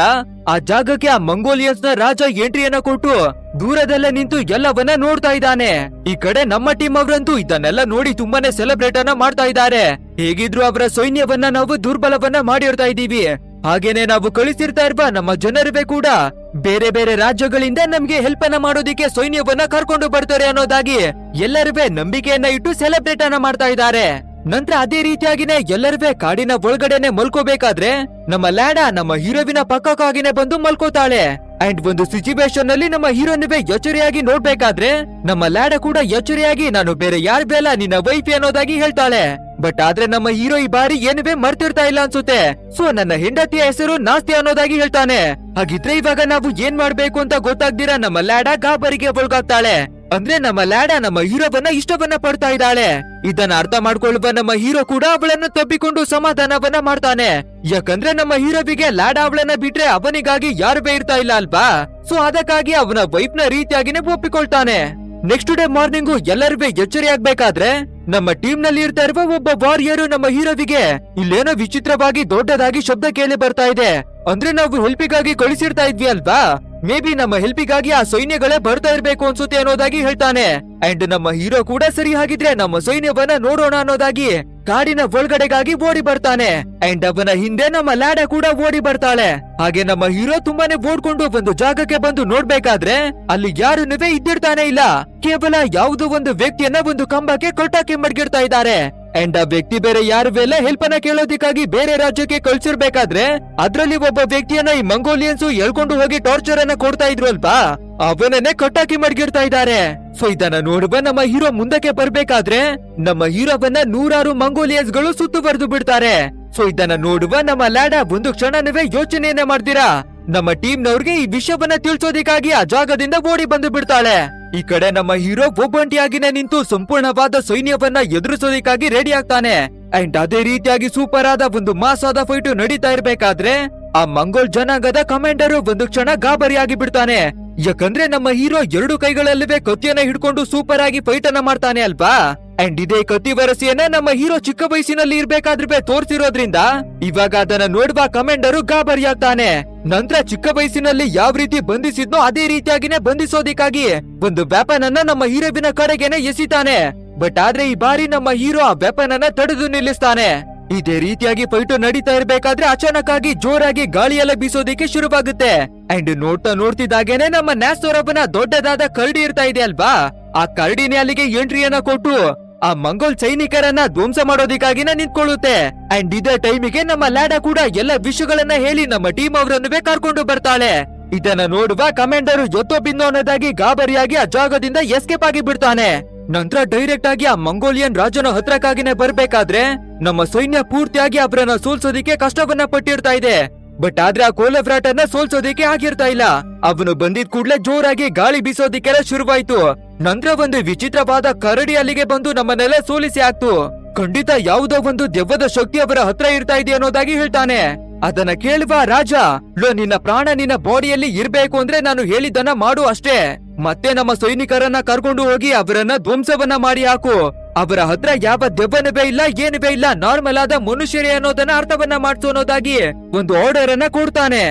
ಆ ಜಾಗಕ್ಕೆ ಆ ಮಂಗೋಲಿಯನ್ಸ್ ನ ರಾಜ ಎಂಟ್ರಿಯನ್ನ ಕೊಟ್ಟು ದೂರದಲ್ಲೇ ನಿಂತು ಎಲ್ಲವನ್ನ ನೋಡ್ತಾ ಇದ್ದಾನೆ. ಈ ಕಡೆ ನಮ್ಮ ಟೀಮ್ ಅವರಂತೂ ಇದನ್ನೆಲ್ಲ ನೋಡಿ ತುಂಬಾನೇ ಸೆಲೆಬ್ರೇಟ್ ಅನ್ನ ಮಾಡ್ತಾ ಇದ್ದಾರೆ. ಹೇಗಿದ್ರು ಅವರ ಸೈನ್ಯವನ್ನ ನಾವು ದುರ್ಬಲವನ್ನ ಮಾಡಿರ್ತಾ ಇದೀವಿ. ಹಾಗೇನೆ ನಾವು ಕಳಿಸಿರ್ತಾ ಇರುವ ನಮ್ಮ ಜನರುವೆ ಕೂಡ ಬೇರೆ ಬೇರೆ ರಾಜ್ಯಗಳಿಂದ ನಮ್ಗೆ ಹೆಲ್ಪ್ ಅನ್ನ ಮಾಡೋದಿಕ್ಕೆ ಸೈನ್ಯವನ್ನ ಕರ್ಕೊಂಡು ಬರ್ತಾರೆ ಅನ್ನೋದಾಗಿ ಎಲ್ಲರುವೆ ನಂಬಿಕೆಯನ್ನ ಇಟ್ಟು ಸೆಲೆಬ್ರೇಟ್ ಅನ್ನ ಮಾಡ್ತಾ ಇದ್ದಾರೆ. ನಂತರ ಅದೇ ರೀತಿಯಾಗಿನೇ ಎಲ್ಲರುವೆ ಕಾಡಿನ ಒಳಗಡೆನೆ ಮಲ್ಕೋಬೇಕಾದ್ರೆ ನಮ್ಮ ಲ್ಯಾಡಾ ನಮ್ಮ ಹೀರೋವಿನ ಪಕ್ಕಕ್ಕಾಗಿನೇ ಬಂದು ಮಲ್ಕೋತಾಳೆ. ಅಂಡ್ ಒಂದು ಸಿಚುವೇಶನ್ ನಲ್ಲಿ ನಮ್ಮ ಹೀರೋನಿವೆ ಎಚ್ಚರಿಯಾಗಿ ನೋಡ್ಬೇಕಾದ್ರೆ ನಮ್ಮ ಲ್ಯಾಡಾ ಕೂಡ ಎಚ್ಚರಿಯಾಗಿ ನಾನು ಬೇರೆ ಯಾರ ಬೇಲ ನಿನ್ನ ವೈಫ್ ಅನ್ನೋದಾಗಿ ಹೇಳ್ತಾಳೆ. ಬಟ್ ಆದ್ರೆ ನಮ್ಮ ಹೀರೋ ಈ ಬಾರಿ ಏನುವೆ ಮರ್ತಿರ್ತಾ ಇಲ್ಲ ಅನ್ಸುತ್ತೆ. ಸೊ ನನ್ನ ಹೆಂಡತಿಯ ಹೆಸರು ನಾಸ್ತಿ ಅನ್ನೋದಾಗಿ ಹೇಳ್ತಾನೆ. ಹಾಗಿದ್ರೆ ಇವಾಗ ನಾವು ಏನ್ ಮಾಡ್ಬೇಕು ಅಂತ ಗೊತ್ತಾಗ್ದಿರಾ ನಮ್ಮ ಲ್ಯಾಡಾ ಗಾಬರಿಗೆ ಒಳಗಾಗ್ತಾಳೆ. ಅಂದ್ರೆ ನಮ್ಮ ಲ್ಯಾಡಾ ನಮ್ಮ ಹೀರೋವನ್ನ ಇಷ್ಟವನ್ನ ಪಡ್ತಾ ಇದ್ದಾಳೆ. ಇದನ್ನ ಅರ್ಥ ಮಾಡ್ಕೊಳ್ಳುವ ನಮ್ಮ ಹೀರೋ ಕೂಡ ಅವಳನ್ನ ತಬ್ಬಿಕೊಂಡು ಸಮಾಧಾನವನ್ನ ಮಾಡ್ತಾನೆ. ಯಾಕಂದ್ರೆ ನಮ್ಮ ಹೀರೋವಿಗೆ ಲ್ಯಾಡಾ ಅವಳನ್ನ ಬಿಟ್ರೆ ಅವನಿಗಾಗಿ ಯಾರು ಇರ್ತಾ ಇಲ್ಲ ಅಲ್ವಾ. ಸೊ ಅದಕ್ಕಾಗಿ ಅವನ ವೈಫ್ ನ ರೀತಿಯಾಗಿನೇ ಒಪ್ಪಿಕೊಳ್ತಾನೆ. ನೆಕ್ಸ್ಟ್ ಡೇ ಮಾರ್ನಿಂಗು ಎಲ್ಲರೂ ಎಚ್ಚರಿಯಾಗಬೇಕಾದ್ರೆ ನಮ್ಮ ಟೀಮ್ ನಲ್ಲಿ ಇರ್ತಾ ಇರುವ ಒಬ್ಬ ವಾರಿಯರು ನಮ್ಮ ಹೀರೋವಿಗೆ ಇಲ್ಲೇನೋ ವಿಚಿತ್ರವಾಗಿ ದೊಡ್ಡದಾಗಿ ಶಬ್ದ ಕೇಳಿ ಬರ್ತಾ ಇದೆ. ಅಂದ್ರೆ ನಾವು ಹೆಲ್ಪಿಗಾಗಿ ಕಳಿಸಿರ್ತಾ ಇದ್ವಿ ಅಲ್ವಾ, ಮೇ ಬಿ ನಮ್ಮ ಹೆಲ್ಪಿಗಾಗಿ ಆ ಸೈನ್ಯಗಳೇ ಬರ್ತಾ ಇರ್ಬೇಕು ಅನ್ಸುತ್ತೆ ಅನ್ನೋದಾಗಿ ಹೇಳ್ತಾನೆ. ಅಂಡ್ ನಮ್ಮ ಹೀರೋ ಕೂಡ ಸರಿ ಹಾಗಿದ್ರೆ ನಮ್ಮ ಸೈನ್ಯವನ್ನ ನೋಡೋಣ ಅನ್ನೋದಾಗಿ ಕಾಡಿನ ಒಳಗಡೆಗಾಗಿ ಓಡಿ ಬರ್ತಾನೆ. ಅಂಡ್ ಅವನ ಹಿಂದೆ ನಮ್ಮ ಲ್ಯಾಡಾ ಕೂಡ ಓಡಿ ಬರ್ತಾಳೆ. ಹಾಗೆ ನಮ್ಮ ಹೀರೋ ತುಂಬಾನೇ ಓಡ್ಕೊಂಡು ಒಂದು ಜಾಗಕ್ಕೆ ಬಂದು ನೋಡ್ಬೇಕಾದ್ರೆ ಅಲ್ಲಿ ಯಾರು ಇದ್ದಿರ್ತಾನೆ ಇಲ್ಲ. ಕೇವಲ ಯಾವುದೋ ಒಂದು ವ್ಯಕ್ತಿಯನ್ನ ಒಂದು ಕಂಬಕ್ಕೆ ಕಟ್ಟಾಕಿ ಮಡ್ಗಿರ್ತಾ ಇದ್ದಾರೆ. ಅಂಡ್ ಆ ವ್ಯಕ್ತಿ ಬೇರೆ ಯಾರು ಹೆಲ್ಪ್ ಅನ್ನ ಕೇಳೋದಿಕ್ಕಾಗಿ ಬೇರೆ ರಾಜ್ಯಕ್ಕೆ ಕಳ್ಸಿರ್ಬೇಕಾದ್ರೆ ಅದ್ರಲ್ಲಿ ಒಬ್ಬ ವ್ಯಕ್ತಿಯನ್ನ ಈ ಮಂಗೋಲಿಯನ್ಸ್ ಎಳ್ಕೊಂಡು ಹೋಗಿ ಟಾರ್ಚರ್ ಅನ್ನ ಕೊಡ್ತಾ ಇದ್ರು ಅಲ್ವಾ, ಅವನನ್ನೇ ಕಟ್ಟಾಕಿ ಮಡ್ಗಿರ್ತಾ ಇದ್ದಾರೆ. ಸೊ ಇದನ್ನ ನೋಡುವ ನಮ್ಮ ಹೀರೋ ಮುಂದಕ್ಕೆ ಬರ್ಬೇಕಾದ್ರೆ ನಮ್ಮ ಹೀರೋವನ್ನ ನೂರಾರು ಮಂಗೋಲಿಯನ್ಸ್ ಗಳು ಸುತ್ತುವರೆದು ಬಿಡ್ತಾರೆ. ಸೊ ಇದನ್ನ ನೋಡುವ ನಮ್ಮ ಲ್ಯಾಡಾ ಒಂದು ಕ್ಷಣವೇ ಯೋಚನೆಯನ್ನ ಮಾಡ್ತೀರಾ ನಮ್ಮ ಟೀಮ್ ನವ್ರಿಗೆ ಈ ವಿಷಯವನ್ನ ತಿಳಿಸೋದಿಕ್ಕಾಗಿ ಆ ಜಾಗದಿಂದ ಓಡಿ ಬಂದು ಬಿಡ್ತಾಳೆ. ಈ ಕಡೆ ನಮ್ಮ ಹೀರೋ ಒಬ್ಬಂಟಿಯಾಗಿನೇ ನಿಂತು ಸಂಪೂರ್ಣವಾದ ಸೈನ್ಯವನ್ನ ಎದುರಿಸೋದಿಕ್ಕಾಗಿ ರೆಡಿ ಆಗ್ತಾನೆ. ಅಂಡ್ ಅದೇ ರೀತಿಯಾಗಿ ಸೂಪರ್ ಆದ ಒಂದು ಮಾಸ್ ಆದ ಫೈಟ್ ನಡೀತಾ ಇರ್ಬೇಕಾದ್ರೆ ಆ ಮಂಗೋಲ್ ಜನಾಂಗದ ಕಮಾಂಡರ್ ಒಂದು ಕ್ಷಣ ಗಾಬರಿಯಾಗಿ ಬಿಡ್ತಾನೆ. ಯಾಕಂದ್ರೆ ನಮ್ಮ ಹೀರೋ ಎರಡು ಕೈಗಳಲ್ಲಿವೆ ಕತ್ತಿಯನ್ನ ಹಿಡ್ಕೊಂಡು ಸೂಪರ್ ಆಗಿ ಫೈಟ್ ಅನ್ನ ಮಾಡ್ತಾನೆ ಅಲ್ವಾ. ಅಂಡ್ ಇದೇ ಕತ್ತಿ ವರಸೆಯನ್ನ ನಮ್ಮ ಹೀರೋ ಚಿಕ್ಕ ವಯಸ್ಸಿನಲ್ಲಿ ಇರ್ಬೇಕಾದ್ರೆ ತೋರ್ಸಿರೋದ್ರಿಂದ ಇವಾಗ ಅದನ್ನ ನೋಡುವ ಕಮಾಂಡರು ಗಾಬರಿ ಆಗ್ತಾನೆ. ನಂತರ ಚಿಕ್ಕ ವಯಸ್ಸಿನಲ್ಲಿ ಯಾವ ರೀತಿ ಬಂಧಿಸಿದ್ನೋ ಅದೇ ರೀತಿಯಾಗಿನೇ ಬಂಧಿಸೋದಿಕ್ಕಾಗಿ ಒಂದು ವೆಪನ್ ಅನ್ನ ನಮ್ಮ ಹೀರೋವಿನ ಕಡೆಗೆನೆ ಎಸಿತಾನೆ. ಬಟ್ ಆದ್ರೆ ಈ ಬಾರಿ ನಮ್ಮ ಹೀರೋ ಆ ವೆಪನ್ ಅನ್ನ ತಡೆದು ನಿಲ್ಲಿಸ್ತಾನೆ. ಇದೇ ರೀತಿಯಾಗಿ ಫೈಟ್ ನಡೀತಾ ಇರ್ಬೇಕಾದ್ರೆ ಅಚಾನಕ್ ಆಗಿ ಜೋರಾಗಿ ಗಾಳಿಯೆಲ್ಲ ಬೀಸೋದಿಕ್ಕೆ ಶುರುವಾಗುತ್ತೆ. ಅಂಡ್ ನೋಡ್ತಿದ್ದಾಗೇನೆ ನಮ್ಮ ನ್ಯಾಸೋರಬ್ಬನ ದೊಡ್ಡದಾದ ಕರಡಿ ಇರ್ತಾ ಇದೆ ಅಲ್ವಾ, ಆ ಕರಡಿನೇ ಅಲ್ಲಿಗೆ ಎಂಟ್ರಿಯನ್ನ ಕೊಟ್ಟು ಆ ಮಂಗೋಲ್ ಸೈನಿಕರನ್ನ ಧ್ವಂಸ ಮಾಡೋದಿಕ್ಕಾಗಿನ ನಿಂತ್ಕೊಳ್ಳುತ್ತೆ. ಅಂಡ್ ಇದೇ ಟೈಮಿಗೆ ನಮ್ಮ ಲ್ಯಾಡಾ ಕೂಡ ಎಲ್ಲ ವಿಷಯಗಳನ್ನ ಹೇಳಿ ನಮ್ಮ ಟೀಮ್ ಅವರನ್ನು ಕರ್ಕೊಂಡು ಬರ್ತಾಳೆ. ಇದನ್ನ ನೋಡುವ ಕಮಾಂಡರ್ ಜೊತ್ತೋ ಬಿಂದು ಅನ್ನೋದಾಗಿ ಗಾಬರಿಯಾಗಿ ಆ ಜಾಗದಿಂದ ಎಸ್ಕೇಪ್ ಆಗಿ ಬಿಡ್ತಾನೆ. ನಂತರ ಡೈರೆಕ್ಟ್ ಆಗಿ ಆ ಮಂಗೋಲಿಯನ್ ರಾಜನ ಹತ್ರಕ್ಕಾಗಿನೇ ಬರ್ಬೇಕಾದ್ರೆ ನಮ್ಮ ಸೈನ್ಯ ಪೂರ್ತಿಯಾಗಿ ಅವರನ್ನ ಸೋಲ್ಸೋದಿಕ್ಕೆ ಕಷ್ಟವನ್ನ ಪಟ್ಟಿರ್ತಾ ಇದೆ. ಬಟ್ ಆದ್ರೆ ಆ ಕೋಲಫ್ರಾಟ್ ಅನ್ನ ಸೋಲ್ಸೋದಿಕ್ಕೆ ಆಗಿರ್ತಾ ಇಲ್ಲ. ಅವನು ಬಂದಿದ್ ಕೂಡ್ಲೆ ಜೋರಾಗಿ ಗಾಳಿ ಬೀಸೋದಿಕ್ಕೆಲ್ಲ ಶುರುವಾಯ್ತು. ನಂತರ ಒಂದು ವಿಚಿತ್ರವಾದ ಕರಡಿ ಅಲ್ಲಿಗೆ ಬಂದು ನಮ್ಮನ್ನೆಲ್ಲ ಸೋಲಿಸಿ ಆಗ್ತು. ಖಂಡಿತ ಯಾವುದೋ ಒಂದು ದೆವ್ವದ ಶಕ್ತಿ ಅವರ ಹತ್ರ ಇರ್ತಾ ಇದೆ ಅನ್ನೋದಾಗಿ ಹೇಳ್ತಾನೆ. ಅದನ್ನ ಕೇಳುವ ರಾಜ, ಲೋ ನಿನ್ನ ಪ್ರಾಣ ನಿನ್ನ ಬಾಡಿಯಲ್ಲಿ ಇರ್ಬೇಕು ಅಂದ್ರೆ ನಾನು ಹೇಳಿದ್ದನ್ನ ಮಾಡು ಅಷ್ಟೇ. ಮತ್ತೆ ನಮ್ಮ ಸೈನಿಕರನ್ನ ಕರ್ಕೊಂಡು ಹೋಗಿ ಅವರನ್ನ ಧ್ವಂಸವನ್ನ ಮಾಡಿ ಹಾಕು. ಅವರ ಹತ್ರ ಯಾವ ದೆವ್ವನವೇ ಇಲ್ಲ, ಏನುವೇ ಇಲ್ಲ, ನಾರ್ಮಲ್ ಆದ ಮನುಷ್ಯರೇ ಅನ್ನೋದನ್ನ ಅರ್ಥವನ್ನ ಮಾಡ್ಸೋ ಅನ್ನೋದಾಗಿ ಒಂದು ಆರ್ಡರ್ ಅನ್ನ ಕೊಡ್ತಾನೆ.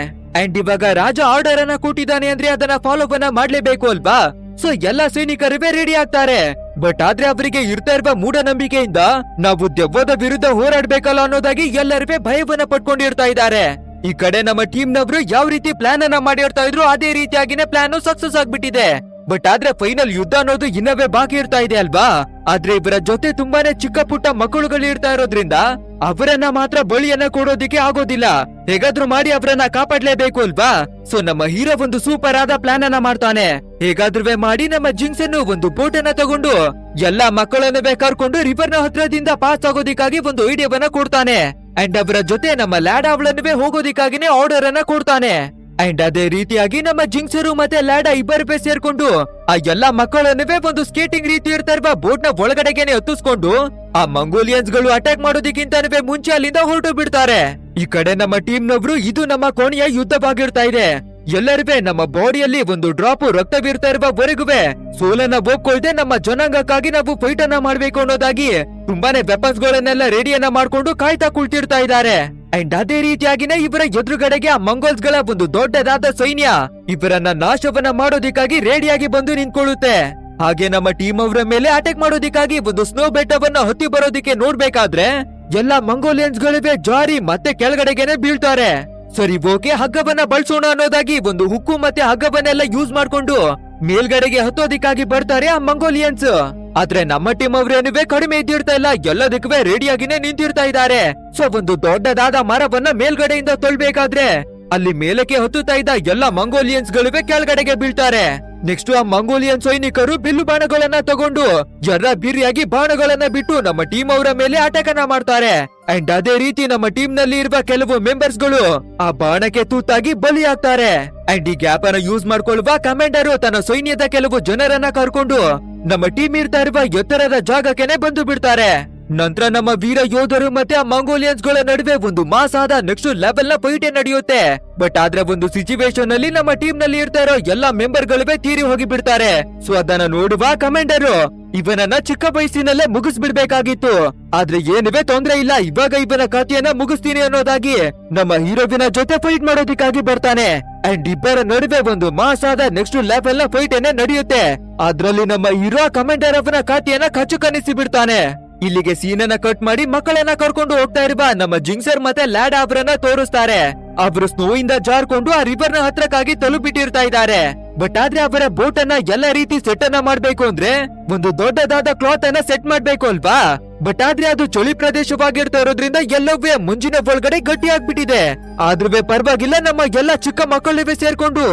ಅಂಡ್ ಇವಾಗ ರಾಜ ಆರ್ಡರ್ ಅನ್ನ ಕೊಟ್ಟಿದ್ದಾನೆ ಅಂದ್ರೆ ಅದನ್ನ ಫಾಲೋವನ್ನ ಮಾಡ್ಲೇಬೇಕು ಅಲ್ವಾ. ಸೊ ಎಲ್ಲಾ ಸೈನಿಕರುವೇ ರೆಡಿ ಆಗ್ತಾರೆ. ಬಟ್ ಆದ್ರೆ ಅವರಿಗೆ ಇರ್ತಾ ಇರುವ ಮೂಢನಂಬಿಕೆಯಿಂದ ನಾವು ದೆವ್ವದ ವಿರುದ್ಧ ಹೋರಾಡ್ಬೇಕಲ್ಲ ಅನ್ನೋದಾಗಿ ಎಲ್ಲರೂ ಭಯವನ್ನ ಪಟ್ಕೊಂಡಿರ್ತಾ ಇದ್ದಾರೆ. ಈ ಕಡೆ ನಮ್ಮ ಟೀಮ್ ನವರು ಯಾವ ರೀತಿ ಪ್ಲಾನ್ ಅನ್ನ ಮಾಡಿರ್ತಾ ಇದ್ರು ಅದೇ ರೀತಿಯಾಗಿನೇ ಪ್ಲಾನ್ ಸಕ್ಸಸ್ ಆಗ್ಬಿಟ್ಟಿದೆ. ಬಟ್ ಆದ್ರೆ ಫೈನಲ್ ಯುದ್ಧ ಅನ್ನೋದು ಇನ್ನವೇ ಬಾಕಿ ಇರ್ತಾ ಇದೆ ಅಲ್ವಾ. ಆದ್ರೆ ಇವರ ಜೊತೆ ತುಂಬಾನೇ ಚಿಕ್ಕ ಪುಟ್ಟ ಮಕ್ಕಳುಗಳು ಇರ್ತಾ ಇರೋದ್ರಿಂದ ಅವರನ್ನ ಮಾತ್ರ ಬಲಿಯನ್ನ ಕೊಡೋದಿಕ್ಕೆ ಆಗೋದಿಲ್ಲ. ಹೇಗಾದ್ರೂ ಮಾಡಿ ಅವರನ್ನ ಕಾಪಾಡ್ಲೇಬೇಕು ಅಲ್ವಾ. ಸೊ ನಮ್ಮ ಹೀರೋ ಒಂದು ಸೂಪರ್ ಆದ ಪ್ಲಾನ್ ಅನ್ನ ಮಾಡ್ತಾನೆ. ಹೇಗಾದ್ರೂ ಮಾಡಿ ನಮ್ಮ ಜಿಂಕ್ಸ್ ಅನ್ನು ಒಂದು ಬೋಟ್ ಅನ್ನ ತಗೊಂಡು ಎಲ್ಲಾ ಮಕ್ಕಳನ್ನವೇ ಕರ್ಕೊಂಡು ರಿವರ್ ನ ಹತ್ರದಿಂದ ಪಾಸ್ ಆಗೋದಿಕ್ಕಾಗಿ ಒಂದು ಐಡಿಯಾವನ್ನ ಕೊಡ್ತಾನೆ. ಅಂಡ್ ಅವರ ಜೊತೆ ನಮ್ಮ ಲ್ಯಾಡಾ ಅವಳನ್ನುವೇ ಹೋಗೋದಿಕ್ಕಾಗಿನೇ ಆರ್ಡರ್ ಅನ್ನ ಕೊಡ್ತಾನೆ. ಅಂಡ್ ಅದೇ ರೀತಿಯಾಗಿ ನಮ್ಮ ಜಿಂಕ್ಸರು ಮತ್ತೆ ಲ್ಯಾಡಾ ಇಬ್ಬರು ಸೇರ್ಕೊಂಡು ಆ ಎಲ್ಲಾ ಮಕ್ಕಳನ್ನುವೇ ಒಂದು ಸ್ಕೇಟಿಂಗ್ ರೀತಿ ಇರ್ತಾ ಇರುವ ಬೋಟ್ ನ ಒಳಗಡೆಗೆನೆ ಹತ್ತಿಸ್ಕೊಂಡು ಆ ಮಂಗೋಲಿಯನ್ಸ್ ಗಳು ಅಟ್ಯಾಕ್ ಮಾಡೋದಕ್ಕಿಂತ ಮುಂಚೆ ಅಲ್ಲಿಂದ ಹೊರಟು ಬಿಡ್ತಾರೆ. ಈ ಕಡೆ ನಮ್ಮ ಟೀಮ್ ನವರು ಇದು ನಮ್ಮ ಕೊನೆಯ ಯುದ್ಧವಾಗಿರ್ತಾ ಇದೆ. ಎಲ್ಲರಿವೆ ನಮ್ಮ ಬಾಡಿಯಲ್ಲಿ ಒಂದು ಡ್ರಾಪ್ ರಕ್ತವಿರ್ತಾ ಇರುವವರೆಗುವೆ ಸೋಲನ್ನ ಒಪ್ಕೊಳ್ದೆ ನಮ್ಮ ಜನಾಂಗಕ್ಕಾಗಿ ನಾವು ಫೈಟ್ ಅನ್ನ ಮಾಡ್ಬೇಕು ಅನ್ನೋದಾಗಿ ತುಂಬಾನೇ ವೆಪನ್ಸ್ ಗಳನ್ನೆಲ್ಲ ರೆಡಿಯನ್ನ ಮಾಡ್ಕೊಂಡು ಕಾಯ್ತಾ ಕುಳಿತಿರ್ತಾ ಇದ್ದಾರೆ. ಅಂಡ್ ಅದೇ ರೀತಿಯಾಗಿನೇ ಇವರ ಎದುರುಗಡೆಗೆ ಆ ಮಂಗೋಲ್ಸ್ ಗಳ ಒಂದು ದೊಡ್ಡದಾದ ಸೈನ್ಯ ಇವರನ್ನ ನಾಶವನ್ನ ಮಾಡೋದಿಕ್ಕಾಗಿ ರೆಡಿಯಾಗಿ ಬಂದು ನಿಂತ್ಕೊಳ್ಳುತ್ತೆ. ಹಾಗೆ ನಮ್ಮ ಟೀಮ್ ಅವರ ಮೇಲೆ ಅಟ್ಯಾಕ್ ಮಾಡೋದಿಕ್ಕಾಗಿ ಒಂದು ಸ್ನೋ ಬೆಟ್ಟವನ್ನ ಹತ್ತಿ ಬರೋದಿಕ್ಕೆ ನೋಡ್ಬೇಕಾದ್ರೆ ಎಲ್ಲಾ ಮಂಗೋಲಿಯನ್ಸ್ ಗಳಿವೆ ಜಾರಿ ಮತ್ತೆ ಕೆಳಗಡೆಗೆನೆ ಬೀಳ್ತಾರೆ. ಸರಿ ಓಕೆ, ಹಗ್ಗವನ್ನ ಬಳಸೋಣ ಅನ್ನೋದಾಗಿ ಒಂದು ಹುಕ್ಕು ಮತ್ತೆ ಹಗ್ಗವನ್ನೆಲ್ಲ ಯೂಸ್ ಮಾಡ್ಕೊಂಡು ಮೇಲ್ಗಡೆಗೆ ಹತ್ತೋದಿಕ್ಕಾಗಿ ಬರ್ತಾರೆ ಆ ಮಂಗೋಲಿಯನ್ಸ್. ಆದ್ರೆ ನಮ್ಮ ಟೀಮ್ ಅವ್ರೇನುವೆ ಕಡಿಮೆ ಇದ್ದಿರ್ತಾ ಇಲ್ಲ, ಎಲ್ಲದಕ್ಕೂ ರೆಡಿಯಾಗಿನೇ ನಿಂತಿರ್ತಾ ಇದ್ದಾರೆ. ಸೊ ಒಂದು ದೊಡ್ಡದಾದ ಮರವನ್ನ ಮೇಲ್ಗಡೆಯಿಂದ ತೊಳ್ಬೇಕಾದ್ರೆ ಅಲ್ಲಿ ಮೇಲಕ್ಕೆ ಹತ್ತುತ್ತಾ ಇದ್ದ ಎಲ್ಲ ಮಂಗೋಲಿಯನ್ಸ್ ಗಳಿವೆ ಕೆಳಗಡೆಗೆ ಬೀಳ್ತಾರೆ. ನೆಕ್ಸ್ಟ್ ಆ ಮಂಗೋಲಿಯನ್ ಸೈನಿಕರು ಬಿಲ್ಲು ಬಾಣಗಳನ್ನ ತಗೊಂಡು ಜರ್ರ ಬಿರಿಯಾಗಿ ಬಾಣಗಳನ್ನ ಬಿಟ್ಟು ನಮ್ಮ ಟೀಮ್ ಅವರ ಮೇಲೆ ಅಟ್ಯಾಕ್ ಅನ್ನ ಮಾಡ್ತಾರೆ. ಅಂಡ್ ಅದೇ ರೀತಿ ನಮ್ಮ ಟೀಮ್ ನಲ್ಲಿ ಇರುವ ಕೆಲವು ಮೆಂಬರ್ಸ್ ಗಳು ಆ ಬಾಣಕ್ಕೆ ತೂತಾಗಿ ಬಲಿಯಾಗ್ತಾರೆ. ಅಂಡ್ ಈ ಗ್ಯಾಪ್ ಅನ್ನ ಯೂಸ್ ಮಾಡ್ಕೊಳ್ಳುವ ಕಮಾಂಡರ್ ತನ್ನ ಸೈನ್ಯದ ಕೆಲವು ಜನರನ್ನ ಕರ್ಕೊಂಡು ನಮ್ಮ ಟೀಮ್ ಇರ್ತಾ ಇರುವ ಎತ್ತರದ ಜಾಗಕ್ಕೆನೆ ಬಂದು ಬಿಡ್ತಾರೆ. ನಂತರ ನಮ್ಮ ವೀರ ಯೋಧರು ಮತ್ತೆ ಆ ಮಂಗೋಲಿಯನ್ಸ್ ಗಳ ನಡುವೆ ಒಂದು ಮಾಸ್ ಆದ ನೆಕ್ಸ್ಟ್ ಲೆವೆಲ್ ನ ಫೈಟ್ ನಡೆಯುತ್ತೆ. ಬಟ್ ಆದ್ರೆ ಒಂದು ಸಿಚುವೇಶನ್ ಅಲ್ಲಿ ನಮ್ಮ ಟೀಮ್ ನಲ್ಲಿ ಇರ್ತಾ ಇರೋ ಎಲ್ಲಾ ಮೆಂಬರ್ ಗಳಿವೆ ತೀರಿ ಹೋಗಿ ಬಿಡ್ತಾರೆ. ಸೊ ಅದನ್ನ ನೋಡುವ ಕಮಾಂಡರ್ ಇವನನ್ನ ಚಿಕ್ಕ ವಯಸ್ಸಿನಲ್ಲೇ ಮುಗಿಸ್ಬಿಡ್ಬೇಕಾಗಿತ್ತು, ಆದ್ರೆ ಏನಿವೆ ತೊಂದ್ರೆ ಇಲ್ಲ, ಇವಾಗ ಇವನ ಕಥೆಯನ್ನ ಮುಗಿಸ್ತೀನಿ ಅನ್ನೋದಾಗಿ ನಮ್ಮ ಹೀರೋವಿನ ಜೊತೆ ಫೈಟ್ ಮಾಡೋದಿಕ್ಕಾಗಿ ಬರ್ತಾನೆ. ಅಂಡ್ ಇಬ್ಬರ ನಡುವೆ ಒಂದು ಮಾಸ್ ಆದ ನೆಕ್ಸ್ಟ್ ಲೆವೆಲ್ ನ ಫೈಟ್ ನಡೆಯುತ್ತೆ. ಅದ್ರಲ್ಲಿ ನಮ್ಮ ಹೀರೋ ಕಮಾಂಡರ್ ಅವನ ಕಥೆಯನ್ನ ಕಚ್ಚುಕನಿಸಿ ಬಿಡ್ತಾನೆ. ಇಲ್ಲಿಗೆ ಸೀನನ್ನ ಕಟ್ ಮಾಡಿ ಮಕ್ಕಳನ್ನ ಕರ್ಕೊಂಡು ಹೋಗ್ತಾ ಇರುವ ನಮ್ಮ ಜಿಂಕ್ಸರ್ ಮತ್ತೆ ಲ್ಯಾಡಾ ಅವರನ್ನ ತೋರಿಸ್ತಾರೆ. ಅವರು ಸ್ನೋ ಇಂದ ಜಾರ್ಕೊಂಡು ಆ ರಿವರ್ ನ ಹತ್ರಕ್ಕಾಗಿ ತಲುಪಿಟ್ಟಿರ್ತಾ ಇದ್ದಾರೆ. ಬಟ್ ಆದ್ರೆ ಅವರ ಬೋಟ್ ಅನ್ನ ಎಲ್ಲ ರೀತಿ ಸೆಟ್ ಅನ್ನ ಮಾಡ್ಬೇಕು ಅಂದ್ರೆ ಒಂದು ದೊಡ್ಡದಾದ ಕ್ಲಾತ್ ಅನ್ನ ಸೆಟ್ ಮಾಡ್ಬೇಕು ಅಲ್ವಾ. ಬಟ್ ಆದ್ರೆ ಅದು ಚಳಿ ಪ್ರದೇಶವಾಗಿರ್ತಾ ಇರೋದ್ರಿಂದ ಎಲ್ಲವೇ ಮುಂಜಿನ ಒಳಗಡೆ ಗಟ್ಟಿ ಆಗ್ಬಿಟ್ಟಿದೆ. ಆದ್ರೂ ಪರವಾಗಿಲ್ಲ, ನಮ್ಮ ಎಲ್ಲ ಚಿಕ್ಕ ಮಕ್ಕಳಿವೆ ಸೇರ್ಕೊಂಡು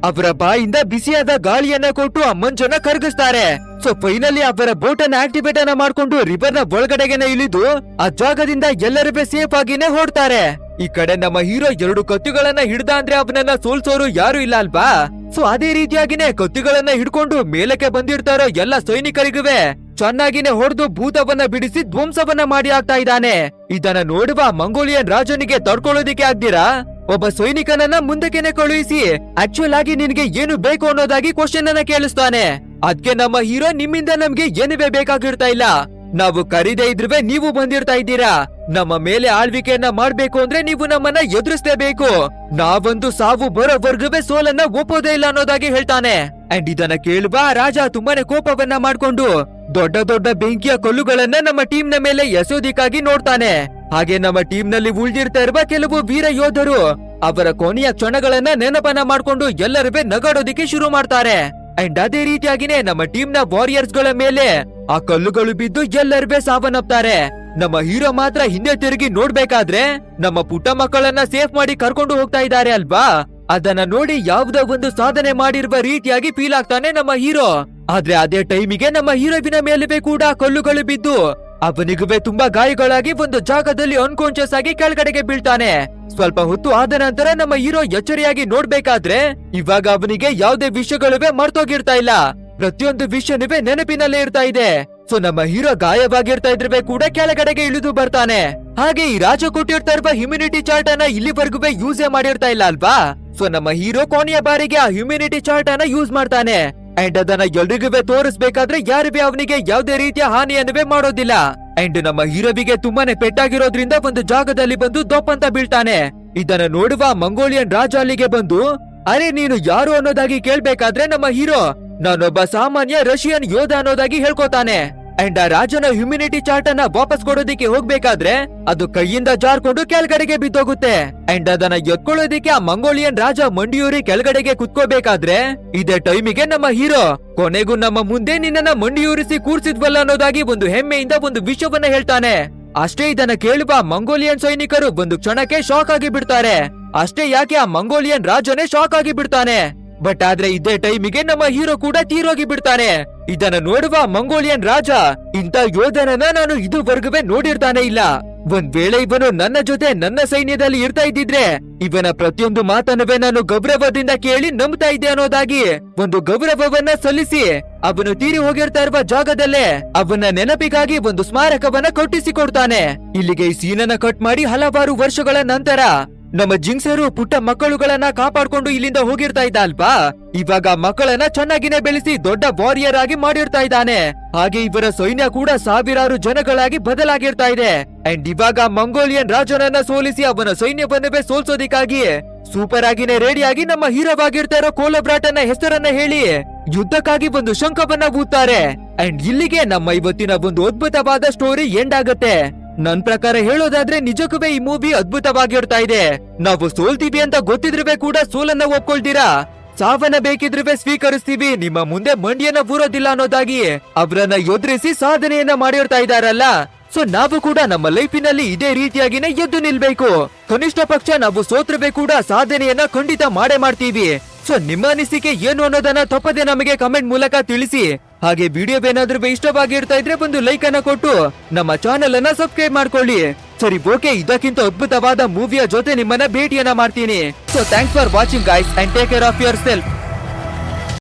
ಅವರ ಬಾಯಿಂದ ಬಿಸಿಯಾದ ಗಾಳಿಯನ್ನ ಕೊಟ್ಟು ಆ ಮಂಜನ್ನ ಕರಗಿಸ್ತಾರೆ. ಸೊ ಫೈನಲಿ ಅವರ ಬೋಟ್ ಅನ್ನ ಆಕ್ಟಿವೇಟ್ ಅನ್ನ ಮಾಡ್ಕೊಂಡು ರಿವರ್ ನ ಒಳಗಡೆಗೆನೆ ಇಳಿದು ಆ ಜಾಗದಿಂದ ಎಲ್ಲರೂ ಸೇಫ್ ಆಗಿನೇ ಹೊರಡ್ತಾರೆ. ಈ ಕಡೆ ನಮ್ಮ ಹೀರೋ 2 ಕತ್ತಿಗಳನ್ನ ಹಿಡ್ದ ಅಂದ್ರೆ ಅವನನ್ನ ಸೋಲ್ಸೋರು ಯಾರು ಇಲ್ಲ ಅಲ್ವಾ. ಸೊ ಅದೇ ರೀತಿಯಾಗಿನೇ ಕತ್ತಿಗಳನ್ನ ಹಿಡ್ಕೊಂಡು ಮೇಲಕ್ಕೆ ಬಂದಿರ್ತಾರೋ ಎಲ್ಲ ಸೈನಿಕರಿಗುವೆ ಚೆನ್ನಾಗಿನೇ ಹೊಡೆದು ಭೂತವನ್ನ ಬಿಡಿಸಿ ಧ್ವಂಸವನ್ನ ಮಾಡಿ ಆಗ್ತಾ ಇದ್ದಾನೆ. ಇದನ್ನ ನೋಡುವ ಮಂಗೋಲಿಯನ್ ರಾಜನಿಗೆ ತಡ್ಕೊಳ್ಳೋದಿಕ್ಕೆ ಆಗ್ದಿರಾ ಒಬ್ಬ ಸೈನಿಕನನ್ನ ಮುಂದಕ್ಕೆನೆ ಕಳುಹಿಸಿ ಆಕ್ಚುಲ್ ಆಗಿ ನಿನ್ಗೆ ಏನು ಬೇಕು ಅನ್ನೋದಾಗಿ ಕ್ವಶನ್ ಅನ್ನ ಕೇಳಿಸ್ತಾನೆ. ಅದ್ಕೆ ನಮ್ಮ ಹೀರೋ, ನಿಮ್ಮಿಂದ ನಮ್ಗೆ ಏನುವೇ ಬೇಕಾಗಿರ್ತಾ ಇಲ್ಲ, ನಾವು ಕರೀದೇ ಇದ್ರುವೆ ನೀವು ಬಂದಿರ್ತಾ ಇದ್ದೀರಾ, ನಮ್ಮ ಮೇಲೆ ಆಳ್ವಿಕೆಯನ್ನ ಮಾಡ್ಬೇಕು ಅಂದ್ರೆ ನೀವು ನಮ್ಮನ್ನ ಎದುರಿಸಲೇಬೇಕು, ನಾವೊಂದು ಸಾವು ಬರೋವರ್ಗುವೆ ಸೋಲನ್ನ ಒಪ್ಪೋದೇ ಇಲ್ಲ ಅನ್ನೋದಾಗಿ ಹೇಳ್ತಾನೆ. ಅಂಡ್ ಇದನ್ನ ಕೇಳುವ ರಾಜ ತುಂಬಾನೇ ಕೋಪವನ್ನ ಮಾಡ್ಕೊಂಡು ದೊಡ್ಡ ದೊಡ್ಡ ಬೆಂಕಿಯ ಕಲ್ಲುಗಳನ್ನ ನಮ್ಮ ಟೀಮ್ ನ ಮೇಲೆ ಎಸೋದಿಕ್ಕಾಗಿ ನೋಡ್ತಾನೆ. ಹಾಗೆ ನಮ್ಮ ಟೀಮ್ ನಲ್ಲಿ ಉಳಿದಿರ್ತಾ ಇರುವ ಕೆಲವು ವೀರ ಯೋಧರು ಅವರ ಕೊನೆಯ ಕ್ಷಣಗಳನ್ನ ನೆನಪನ್ನ ಮಾಡ್ಕೊಂಡು ಎಲ್ಲರೂ ನಗಾಡೋದಿಕ್ಕೆ ಶುರು ಮಾಡ್ತಾರೆ. ಅಂಡ್ ಅದೇ ರೀತಿಯಾಗಿನೇ ನಮ್ಮ ಟೀಮ್ ನ ವಾರಿಯರ್ಸ್ ಗಳ ಮೇಲೆ ಆ ಕಲ್ಲುಗಳು ಬಿದ್ದು ಎಲ್ಲರೂ ಸಾವನ್ನಪ್ತಾರೆ. ನಮ್ಮ ಹೀರೋ ಮಾತ್ರ ಹಿಂದೆ ತಿರುಗಿ ನೋಡ್ಬೇಕಾದ್ರೆ ನಮ್ಮ ಪುಟ್ಟ ಮಕ್ಕಳನ್ನ ಸೇಫ್ ಮಾಡಿ ಕರ್ಕೊಂಡು ಹೋಗ್ತಾ ಇದ್ದಾರೆ ಅಲ್ವಾ. ಅದನ್ನ ನೋಡಿ ಯಾವುದೋ ಒಂದು ಸಾಧನೆ ಮಾಡಿರುವ ರೀತಿಯಾಗಿ ಫೀಲ್ ಆಗ್ತಾನೆ ನಮ್ಮ ಹೀರೋ. ಆದ್ರೆ ಅದೇ ಟೈಮಿಗೆ ನಮ್ಮ ಹೀರೋವಿನ ಮೇಲುವೆ ಕೂಡ ಕಲ್ಲುಗಳು ಬಿದ್ದು ಅವನಿಗುವೆ ತುಂಬಾ ಗಾಯಗಳಾಗಿ ಒಂದು ಜಾಗದಲ್ಲಿ ಅನ್ಕಾನ್ಶಿಯಸ್ ಆಗಿ ಕೆಳಗಡೆಗೆ ಬೀಳ್ತಾನೆ. ಸ್ವಲ್ಪ ಹೊತ್ತು ಆದ ನಂತರ ನಮ್ಮ ಹೀರೋ ಎಚ್ಚರಿಯಾಗಿ ನೋಡ್ಬೇಕಾದ್ರೆ ಇವಾಗ ಅವನಿಗೆ ಯಾವುದೇ ವಿಷಯಗಳುವೆ ಮರ್ತೋಗಿರ್ತಾ ಇಲ್ಲ, ಪ್ರತಿಯೊಂದು ವಿಷಯನುವೆ ನೆನಪಿನಲ್ಲೇ ಇರ್ತಾ ಇದೆ. ಸೊ ನಮ್ಮ ಹೀರೋ ಗಾಯವಾಗಿರ್ತಾ ಇದ್ರೆ ಕೂಡ ಕೆಳಗಡೆಗೆ ಇಳಿದು ಬರ್ತಾನೆ. ಹಾಗೆ ಈ ರಾಜ ಕೊಟ್ಟಿರ್ತಾ ಇರುವ ಹ್ಯುಮಿನಿಟಿ ಚಾರ್ಟ್ ಅನ್ನ ಇಲ್ಲಿವರೆಗೂ ಯೂಸೇ ಮಾಡಿರ್ತಾ ಇಲ್ಲ ಅಲ್ವಾ. ಸೊ ನಮ್ಮ ಹೀರೋ ಕೊನೆಯ ಬಾರಿಗೆ ಆ ಹ್ಯುಮಿನಿಟಿ ಚಾರ್ಟ್ ಅನ್ನ ಯೂಸ್ ಮಾಡ್ತಾನೆ. ಅಂಡ್ ಅದನ್ನ ಎಲ್ರಿಗೂ ತೋರಿಸ್ಬೇಕಾದ್ರೆ ಯಾರಿಗೂ ಅವನಿಗೆ ಯಾವುದೇ ರೀತಿಯ ಹಾನಿಯನ್ನುವೇ ಮಾಡೋದಿಲ್ಲ. ಅಂಡ್ ನಮ್ಮ ಹೀರೋವಿಗೆ ತುಂಬಾನೇ ಪೆಟ್ಟಾಗಿರೋದ್ರಿಂದ ಒಂದು ಜಾಗದಲ್ಲಿ ಬಂದು ದೊಪ್ಪಂತ ಬೀಳ್ತಾನೆ. ಇದನ್ನ ನೋಡುವ ಮಂಗೋಲಿಯನ್ ರಾಜ ಅಲ್ಲಿಗೆ ಬಂದು, ಅರೆ ನೀನು ಯಾರು ಅನ್ನೋದಾಗಿ ಕೇಳ್ಬೇಕಾದ್ರೆ ನಮ್ಮ ಹೀರೋ ನಾನೊಬ್ಬ ಸಾಮಾನ್ಯ ರಷ್ಯನ್ ಯೋಧ ಅನ್ನೋದಾಗಿ ಹೇಳ್ಕೊತಾನೆ. ಅಂಡ್ ಆ ರಾಜನ ಹ್ಯುಮಿನಿಟಿ ಚಾರ್ಟ್ ಅನ್ನ ವಾಪಸ್ ಕೊಡೋದಿಕ್ಕೆ ಹೋಗ್ಬೇಕಾದ್ರೆ ಅದು ಕೈಯಿಂದ ಜಾರ್ಕೊಂಡು ಕೆಳಗಡೆಗೆ ಬಿದ್ದೋಗುತ್ತೆ. ಅಂಡ್ ಅದನ್ನ ಎತ್ಕೊಳ್ಳೋದಿಕ್ಕೆ ಆ ಮಂಗೋಲಿಯನ್ ರಾಜ ಮಂಡಿಯೂರಿ ಕೆಳಗಡೆಗೆ ಕುತ್ಕೋಬೇಕಾದ್ರೆ ಇದೇ ಟೈಮಿಗೆ ನಮ್ಮ ಹೀರೋ, ಕೊನೆಗೂ ನಮ್ಮ ಮುಂದೆ ನಿನ್ನನ್ನ ಮಂಡಿಯೂರಿಸಿ ಕೂರ್ಸಿದ್ವಲ್ಲ ಅನ್ನೋದಾಗಿ ಒಂದು ಹೆಮ್ಮೆಯಿಂದ ಒಂದು ವಿಷಯವನ್ನ ಹೇಳ್ತಾನೆ. ಅಷ್ಟೇ ಇದನ್ನ ಕೇಳುವ ಮಂಗೋಲಿಯನ್ ಸೈನಿಕರು ಒಂದು ಕ್ಷಣಕ್ಕೆ ಶಾಕ್ ಆಗಿ ಬಿಡ್ತಾರೆ. ಅಷ್ಟೇ ಯಾಕೆ, ಆ ಮಂಗೋಲಿಯನ್ ರಾಜನೇ ಶಾಕ್ ಆಗಿ ಬಿಡ್ತಾನೆ. ಬಟ್ ಆದ್ರೆ ಇದೇ ಟೈಮಿಗೆ ನಮ್ಮ ಹೀರೋ ಕೂಡ ತೀರೋಗಿ ಬಿಡ್ತಾನೆ. ಇದನ್ನ ನೋಡುವ ಮಂಗೋಲಿಯನ್ ರಾಜ, ಇಂಥ ಯೋಧನನ್ನ ನಾನು ಇದುವರೆಗೂ ನೋಡಿರ್ತಾನೆ ಇಲ್ಲ, ಒಂದ್ ವೇಳೆ ಇವನು ನನ್ನ ಜೊತೆ ನನ್ನ ಸೈನ್ಯದಲ್ಲಿ ಇರ್ತಾ ಇದ್ದಿದ್ರೆ ಇವನ ಪ್ರತಿಯೊಂದು ಮಾತನ್ನುವೆ ನಾನು ಗೌರವದಿಂದ ಕೇಳಿ ನಂಬ್ತಾ ಇದ್ದೆ ಅನ್ನೋದಾಗಿ ಒಂದು ಗೌರವವನ್ನ ಸಲ್ಲಿಸಿ ಅವನು ತೀರಿ ಹೋಗಿರ್ತಾ ಇರುವ ಜಾಗದಲ್ಲೇ ಅವನ ನೆನಪಿಗಾಗಿ ಒಂದು ಸ್ಮಾರಕವನ್ನ ಕಟ್ಟಿಸಿಕೊಡ್ತಾನೆ. ಇಲ್ಲಿಗೆ ಈ ಸೀನನ್ನ ಕಟ್ ಮಾಡಿ ಹಲವಾರು ವರ್ಷಗಳ ನಂತರ ನಮ್ಮ ಜಿಂಕ್ಸರು ಪುಟ್ಟ ಮಕ್ಕಳುಗಳನ್ನ ಕಾಪಾಡ್ಕೊಂಡು ಇಲ್ಲಿಂದ ಹೋಗಿರ್ತಾ ಇದ್ದ ಅಲ್ವಾ. ಇವಾಗ ಮಕ್ಕಳನ್ನ ಚೆನ್ನಾಗಿನೇ ಬೆಳೆಸಿ ದೊಡ್ಡ ವಾರಿಯರ್ ಆಗಿ ಮಾಡಿರ್ತಾ ಇದ್ದಾನೆ. ಹಾಗೆ ಇವರ ಸೈನ್ಯ ಕೂಡ ಸಾವಿರಾರು ಜನಗಳಾಗಿ ಬದಲಾಗಿರ್ತಾ ಇದೆ. ಅಂಡ್ ಇವಾಗ ಮಂಗೋಲಿಯನ್ ರಾಜನನ್ನ ಸೋಲಿಸಿ ಅವನ ಸೈನ್ಯವನ್ನವೇ ಸೋಲ್ಸೋದಿಕ್ಕಾಗಿ ಸೂಪರ್ ಆಗಿನೇ ರೆಡಿಯಾಗಿ ನಮ್ಮ ಹೀರೋವಾಗಿರ್ತಾ ಇರೋ ಕೋಲಬ್ರಾಟನ ಹೆಸರನ್ನ ಹೇಳಿ ಯುದ್ಧಕ್ಕಾಗಿ ಒಂದು ಶಂಖವನ್ನ ಊದ್ತಾರೆ. ಅಂಡ್ ಇಲ್ಲಿಗೆ ನಮ್ಮ ಇವತ್ತಿನ ಒಂದು ಅದ್ಭುತವಾದ ಸ್ಟೋರಿ ಎಂಡ್ ಆಗತ್ತೆ. ನನ್ ಪ್ರಕಾರ ಹೇಳೋದಾದ್ರೆ ನಿಜಕ್ಕೂ ಈ ಮೂವಿ ಅದ್ಭುತವಾಗಿರ್ತಾ ಇದೆ. ನಾವು ಸೋಲ್ತೀವಿ ಅಂತ ಗೊತ್ತಿದ್ರೂ ಕೂಡ ಸೋಲನ್ನ ಒಪ್ಕೊಳ್ತೀರಾ, ಸಾವನ್ನ ಬೇಕಿದ್ರೂ ಸ್ವೀಕರಿಸ್ತೀವಿ, ನಿಮ್ಮ ಮುಂದೆ ಮಂಡಿಯನ್ನ ಬೂರೋದಿಲ್ಲ ಅನ್ನೋದಾಗಿ ಅವರನ್ನ ಎದುರಿಸಿ ಸಾಧನೆಯನ್ನ ಮಾಡಿರ್ತಾ ಇದಾರಲ್ಲ. ಸೊ ನಾವು ಕೂಡ ನಮ್ಮ ಲೈಫಿನಲ್ಲಿ ಇದೇ ರೀತಿಯಾಗಿನೇ ಎದ್ದು ನಿಲ್ಬೇಕು. ಕನಿಷ್ಠ ಪಕ್ಷ ನಾವು ಸೋತ್ರವೇ ಕೂಡ ಸಾಧನೆಯನ್ನ ಖಂಡಿತ ಮಾಡೇ ಮಾಡ್ತೀವಿ. ಸೊ ನಿಮ್ಮ ಅನಿಸಿಕೆ ಏನು ಅನ್ನೋದನ್ನ ತಪ್ಪದೆ ನಮಗೆ ಕಮೆಂಟ್ ಮೂಲಕ ತಿಳಿಸಿ. ಹಾಗೆ ವಿಡಿಯೋವೇನಾದ್ರೂ ಇಷ್ಟವಾಗಿರ್ತಾ ಇದ್ರೆ ಒಂದು ಲೈಕ್ ಅನ್ನ ಕೊಟ್ಟು ನಮ್ಮ ಚಾನೆಲ್ ಅನ್ನ ಸಬ್ಸ್ಕ್ರೈಬ್ ಮಾಡ್ಕೊಳ್ಳಿ. ಸರಿ ಓಕೆ, ಇದಕ್ಕಿಂತ ಅದ್ಭುತವಾದ ಮೂವಿಯ ಜೊತೆ ನಿಮ್ಮನ್ನ ಭೇಟಿಯನ್ನ ಮಾಡ್ತೀನಿ. So thanks for watching guys and take care of your self.